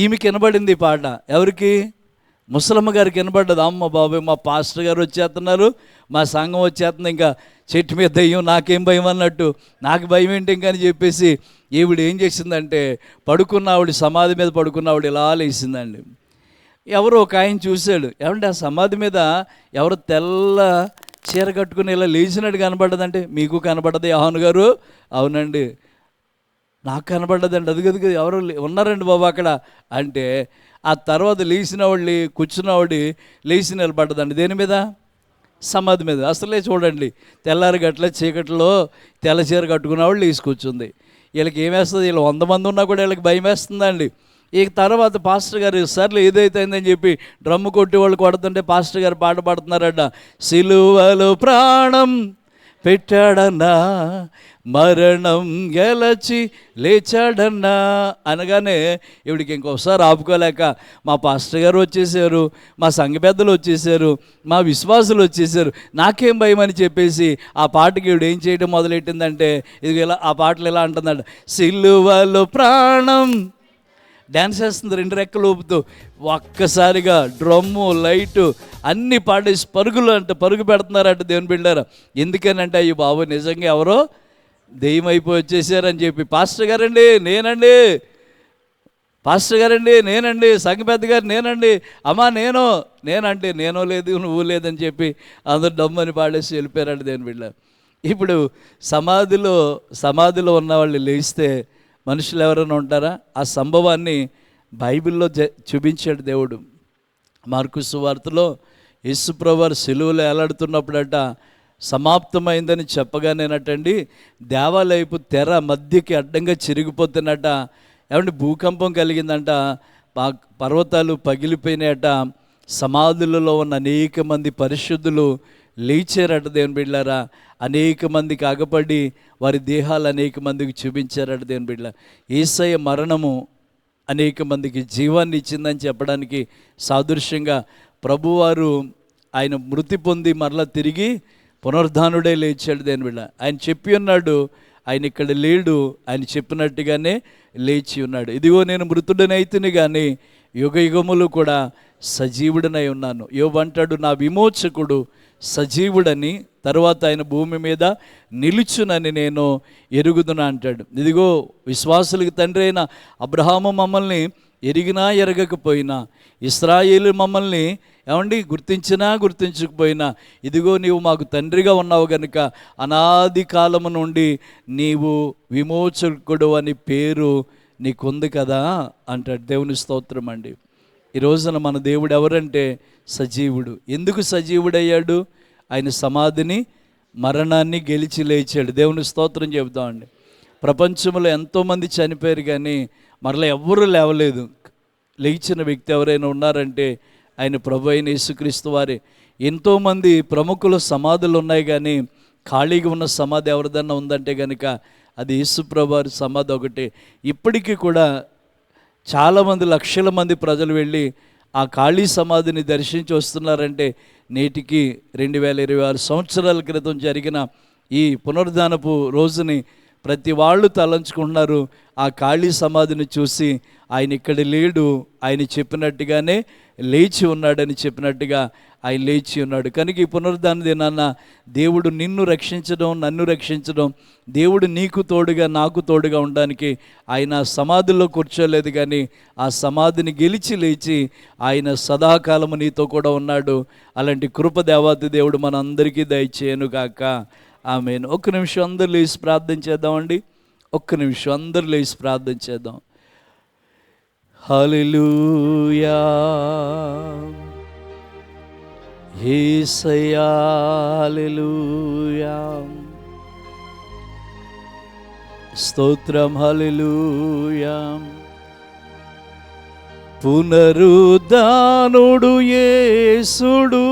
ఈమెకి వినబడింది ఈ పాట. ఎవరికి? ముసలమ్మ గారికి వినబడ్డది. అమ్మ బాబాయ్, మా పాస్టర్ గారు వచ్చేస్తున్నారు, మా సంఘం వచ్చేస్తుంది, ఇంకా చెట్టు మీద దయ్యం, నాకేం భయం అన్నట్టు, నాకు భయం ఏంటి ఇంకా అని చెప్పేసి ఈవిడ ఏం చేసిందంటే పడుకున్న ఆవిడ, సమాధి మీద పడుకున్న ఆవిడ ఇలా లేచిందండి. ఎవరో ఒక ఆయన చూశాడు, ఏమంటే ఆ సమాధి మీద ఎవరు తెల్ల చీర కట్టుకుని ఇలా లేచినట్టు కనబడ్డదంటే, మీకు కనబడ్డది యోహాను గారు? అవునండి, నాకు కనబడ్డదండి. అది ఎవరు ఉన్నారండి బాబు అక్కడ అంటే, ఆ తర్వాత లేచినవాళ్ళు కూర్చున్నవాడి లేచి నిలబడ్డదండి. దేని మీద? సమాధి మీద. అసలే చూడండి, తెల్లారి గట్ల చీకట్లో తెల్ల చీర కట్టుకున్నవాళ్ళు లేచి కూర్చుంది. వీళ్ళకి ఏమేస్తుంది? వీళ్ళు 100 మంది ఉన్నా కూడా వీళ్ళకి భయం వేస్తుందండి. ఈ తర్వాత పాస్టర్ గారు సర్లే ఏదైతే అయిందని చెప్పి డ్రమ్ము కొట్టి వాళ్ళు కొడుతుంటే పాస్టర్ గారు పాట పాడుతున్నారట, సిలువలో ప్రాణం పెట్టాడన్నా, మరణం గెలచి లేచాడన్నా అనగానే ఇవిడికి ఇంకొకసారి ఆపుకోలేక, మా పాస్టర్ గారు వచ్చేసారు, మా సంఘ పెద్దలు వచ్చేసారు, మా విశ్వాసులు వచ్చేసారు, నాకేం భయం అని చెప్పేసి ఆ పాటకి ఇవిడు ఏం చేయడం మొదలెట్టిందంటే, ఇది ఇలా ఆ పాటలు ఎలా అంటుందంట, సిలువలో ప్రాణం డ్యాన్స్ వేస్తుంది 2 రెక్కలు ఊపుతూ. ఒక్కసారిగా డ్రమ్ము లైటు అన్నీ పాడేసి పరుగు పెడుతున్నారంట దేవుని బిడ్డారా. ఎందుకనంటే అయ్యి బాబు నిజంగా ఎవరో దెయ్యం అయిపోయి వచ్చేసారని చెప్పి, పాస్టర్ గారండి నేనండి, పాస్టర్ గారండి నేనండి, సంఘ పెద్ద గారు నేనండి, అమ్మా నేనంటే నేనో లేదు నువ్వు లేదని చెప్పి అందరు డమ్మని పాడేసి వెళ్ళిపోయారంట దేవుని బిడ్డ. ఇప్పుడు సమాధిలో ఉన్న వాళ్ళు లేస్తే మనుషులు ఎవరైనా ఉంటారా? ఆ సంభవాన్ని బైబిల్లో చూపించాడు దేవుడు. మార్కు సువార్తలో యేసుప్రభువారు సిలువలో ఏలాడుతున్నప్పుడట సమాప్తమైందని చెప్పగానేనటండి దేవాలయపు తెర మధ్యకి అడ్డంగా చిరిగిపోతున్నట. ఏమంటే భూకంపం కలిగిందంట, పర్వతాలు పగిలిపోయినాయట. సమాధులలో ఉన్న అనేక మంది పరిశుద్ధులు లేచారట దేవుని బిడ్డలారా. అనేక మందికి అగపడి వారి దేహాలు అనేక మందికి చూపించారట దేవుని బిడ్డల. యేసయ్య మరణము అనేక మందికి జీవాన్ని ఇచ్చిందని చెప్పడానికి సాదృశ్యంగా ప్రభువారు ఆయన మృతి పొంది మరలా తిరిగి పునరుద్ధానుడే లేచాడు దేవుని బిడ్డ. ఆయన చెప్పి ఉన్నాడు, ఆయన ఇక్కడ లేడు, ఆయన చెప్పినట్టుగానే లేచి ఉన్నాడు. ఇదిగో నేను మృతుడనైతిని కానీ యుగయుగములు కూడా సజీవుడనై ఉన్నాను. యోబు అంటాడు, నా విమోచకుడు సజీవుడని, తర్వాత ఆయన భూమి మీద నిలుచునని నేను ఎరుగుదునా అంటాడు. ఇదిగో విశ్వాసులకు తండ్రి అయిన అబ్రహాము మమ్మల్ని ఎరిగినా ఎరగకపోయినా, ఇశ్రాయేలు మమ్మల్ని ఏమండి గుర్తించినా గుర్తించకపోయినా, ఇదిగో నీవు మాకు తండ్రిగా ఉన్నావు కనుక అనాది కాలము నుండి నీవు విమోచకుడు అని పేరు నీకుంది కదా అంటాడు. దేవుని స్తోత్రం అండి. ఈ రోజున మన దేవుడు ఎవరంటే సజీవుడు. ఎందుకు సజీవుడయ్యాడు? ఆయన సమాధిని మరణాన్ని గెలిచి లేచాడు. దేవుని స్తోత్రం చెబుతామండి. ప్రపంచంలో ఎంతోమంది చనిపోయారు కానీ మరలా ఎవ్వరూ లేవలేదు. లేచిన వ్యక్తి ఎవరైనా ఉన్నారంటే ఆయన ప్రభు అయిన యేసుక్రీస్తు వారే. ఎంతోమంది ప్రముఖుల సమాధులు ఉన్నాయి కానీ ఖాళీగా ఉన్న సమాధి ఎవరిదన్నా ఉందంటే కనుక అది యేసుప్రభు వారి సమాధి ఒకటే. ఇప్పటికీ కూడా చాలామంది లక్షల మంది ప్రజలు వెళ్ళి ఆ ఖాళీ సమాధిని దర్శించి వస్తున్నారంటే నేటికి 2026 సంవత్సరాల క్రితం జరిగిన ఈ పునరుద్ధానపు రోజుని ప్రతి వాళ్ళు తలంచుకుంటున్నారు. ఆ ఖాళీ సమాధిని చూసి ఆయన ఇక్కడ లేడు, ఆయన చెప్పినట్టుగానే లేచి ఉన్నాడని చెప్పినట్టుగా ఆయన లేచి ఉన్నాడు. కనుక ఈ పునరుద్ధాన దినాన్న దేవుడు నిన్ను రక్షించడం, నన్ను రక్షించడం, దేవుడు నీకు తోడుగా నాకు తోడుగా ఉండడానికి ఆయన సమాధిలో కూర్చోలేదు కానీ ఆ సమాధిని గెలిచి లేచి ఆయన సదాకాలము నీతో కూడా ఉన్నాడు. అలాంటి కృప దేవాతి దేవుడు మన అందరికీ దయచేయను గాక. ఆమేన్. ఒక్క నిమిషం అందరూ లేచి ప్రార్థన చేద్దామండి. ఒక్క నిమిషం అందరూ లేచి ప్రార్థన చేద్దాం. హల్లెలూయా యేసయ్యా, హల్లెలూయా, స్తోత్రం, హల్లెలూయా. పునరుద్ధానుడు యేసుడు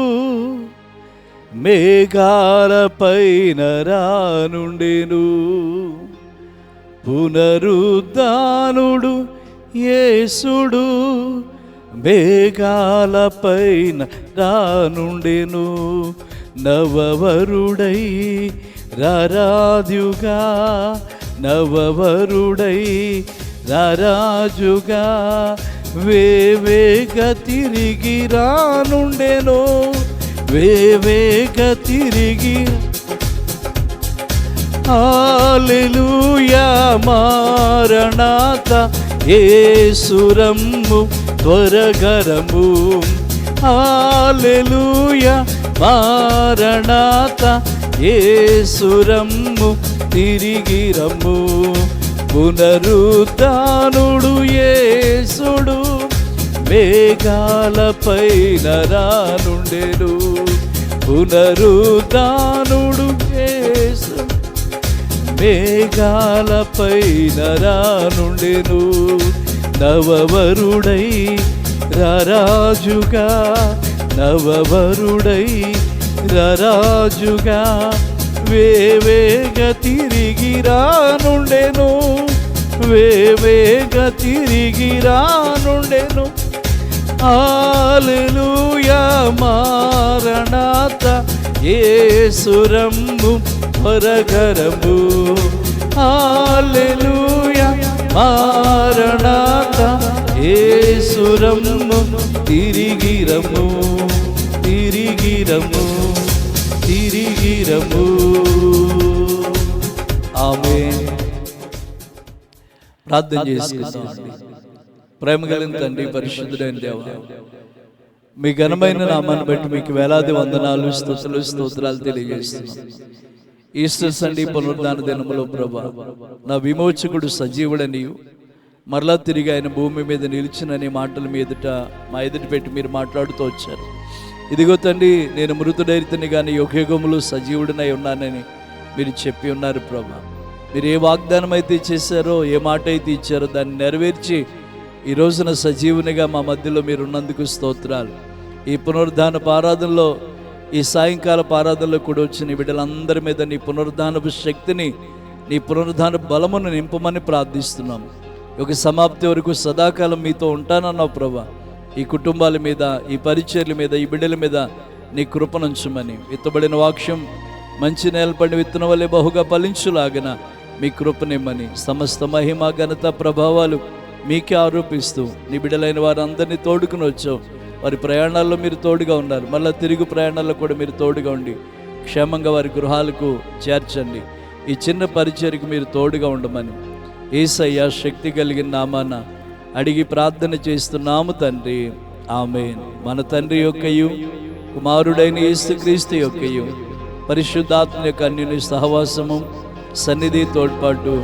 మేఘాలపైన రానుండెను. పునరుద్ధానుడు యేసుడు మేఘాలపైన రానుండెను. నవవరుడై రారాజుగా, నవవరుడై రారాజుగా వేవేగ తిరిగి రానుండెను. వేవేగ తిరిగి హల్లెలూయా మారణాత యేసురమ్ము త్వరగరము. హల్లెలూయా మారణాత యేసురమ్ము తిరిగిరమ్ము. పునరుద్ధానుడు యేసుడు మేఘాలపైన రానుండెను. పునరుద్ధానుడు యేసు మేఘాలపైన రానుండెను. నవవరుడై రారాజుగా, నవవరుడై రారాజుగా వేవేగ తిరిగి రానుండెను. వేవేగ తిరిగి రానుండెను. హల్లెలూయా మారణాత యేసురమ్ము త్వరగరము. హల్లెలూయా మారణాత యేసురమ్ము తిరిగిరము. తిరిగిరము, తిరిగిరము. ఆమేన్. ప్రార్థన చేసుకుందాం. ప్రేమ కలిగిన తండ్రి, పరిశుద్ధుడైన దేవా, మీ ఘనమైన నామాన్ని బట్టి మీకు వేలాది వందనాలు, స్తుతులు, స్తోత్రాలు తెలియజేస్తున్నాం. ఈస్టర్ సండే పునరుద్ధాన దినములో ప్రభా నా విమోచకుడు సజీవుడనియు మరలా తిరిగి ఆయన భూమి మీద నిలిచిననే మాటల మీదట మా ఎదుటి పెట్టి మీరు మాట్లాడుతూ వచ్చారు. ఇదిగో తండ్రి, నేను మృతుడైతేనే కానీ యుగయుగములు సజీవుడినై ఉన్నానని మీరు చెప్పి ఉన్నారు ప్రభా. మీరు ఏ వాగ్దానం అయితే చేశారో, ఏ మాట అయితే ఇచ్చారో దాన్ని నెరవేర్చి ఈ రోజున సజీవునిగా మా మధ్యలో మీరు ఉన్నందుకు స్తోత్రాలు. ఈ పునరుద్ధాన ఆరాధనలో, ఈ సాయంకాల ఆరాధనలో కూడా వచ్చిన బిడ్డలందరి మీద నీ పునరుద్ధానపు శక్తిని, నీ పునరుద్ధాన బలమును నింపమని ప్రార్థిస్తున్నాము. ఒక సమాప్తి వరకు సదాకాలం మీతో ఉంటానన్నావు ప్రభా. ఈ కుటుంబాల మీద, ఈ పరిచర్ల మీద, ఈ బిడ్డల మీద నీ కృపనుంచమని, విత్తబడిన వాక్యం మంచి నేలపడిన విత్తనం వల్లే బహుగా ఫలించులాగన మీ కృపనిమ్మని, సమస్త మహిమ ఘనత ప్రభావాలు మీకే ఆరోపిస్తూ నీ బిడ్డలైన వారందరినీ తోడుకుని వచ్చావు. వారి ప్రయాణాల్లో మీరు తోడుగా ఉన్నారు. మళ్ళీ తిరుగు ప్రయాణాల్లో కూడా మీరు తోడుగా ఉండి క్షేమంగా వారి గృహాలకు చేర్చండి. ఈ చిన్న పరిచర్యకు మీరు తోడుగా ఉండమని యేసయ్య శక్తి కలిగిన నామాన అడిగి ప్రార్థన చేస్తున్నాము తండ్రి, ఆమేన్. మన తండ్రి యొక్కయు కుమారుడైన యేసుక్రీస్తు యొక్కయు పరిశుద్ధాత్మ యొక్క అన్యోన్య సహవాసము, సన్నిధి, తోడ్పాటు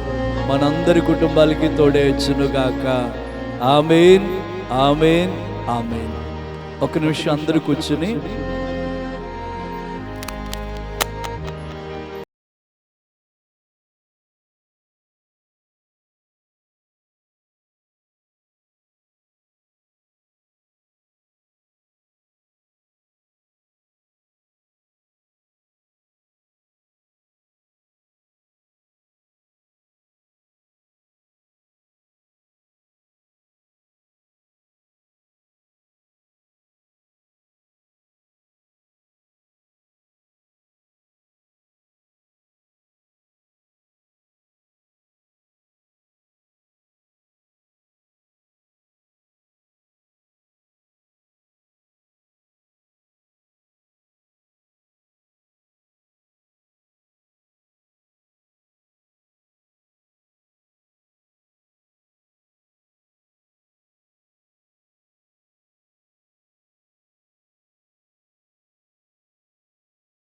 మనందరి కుటుంబాలకి తోడే వచ్చునుగాక. ఆమేన్, ఆమేన్, ఆమేన్. ఒక నిమిషం అందరూ కూర్చుని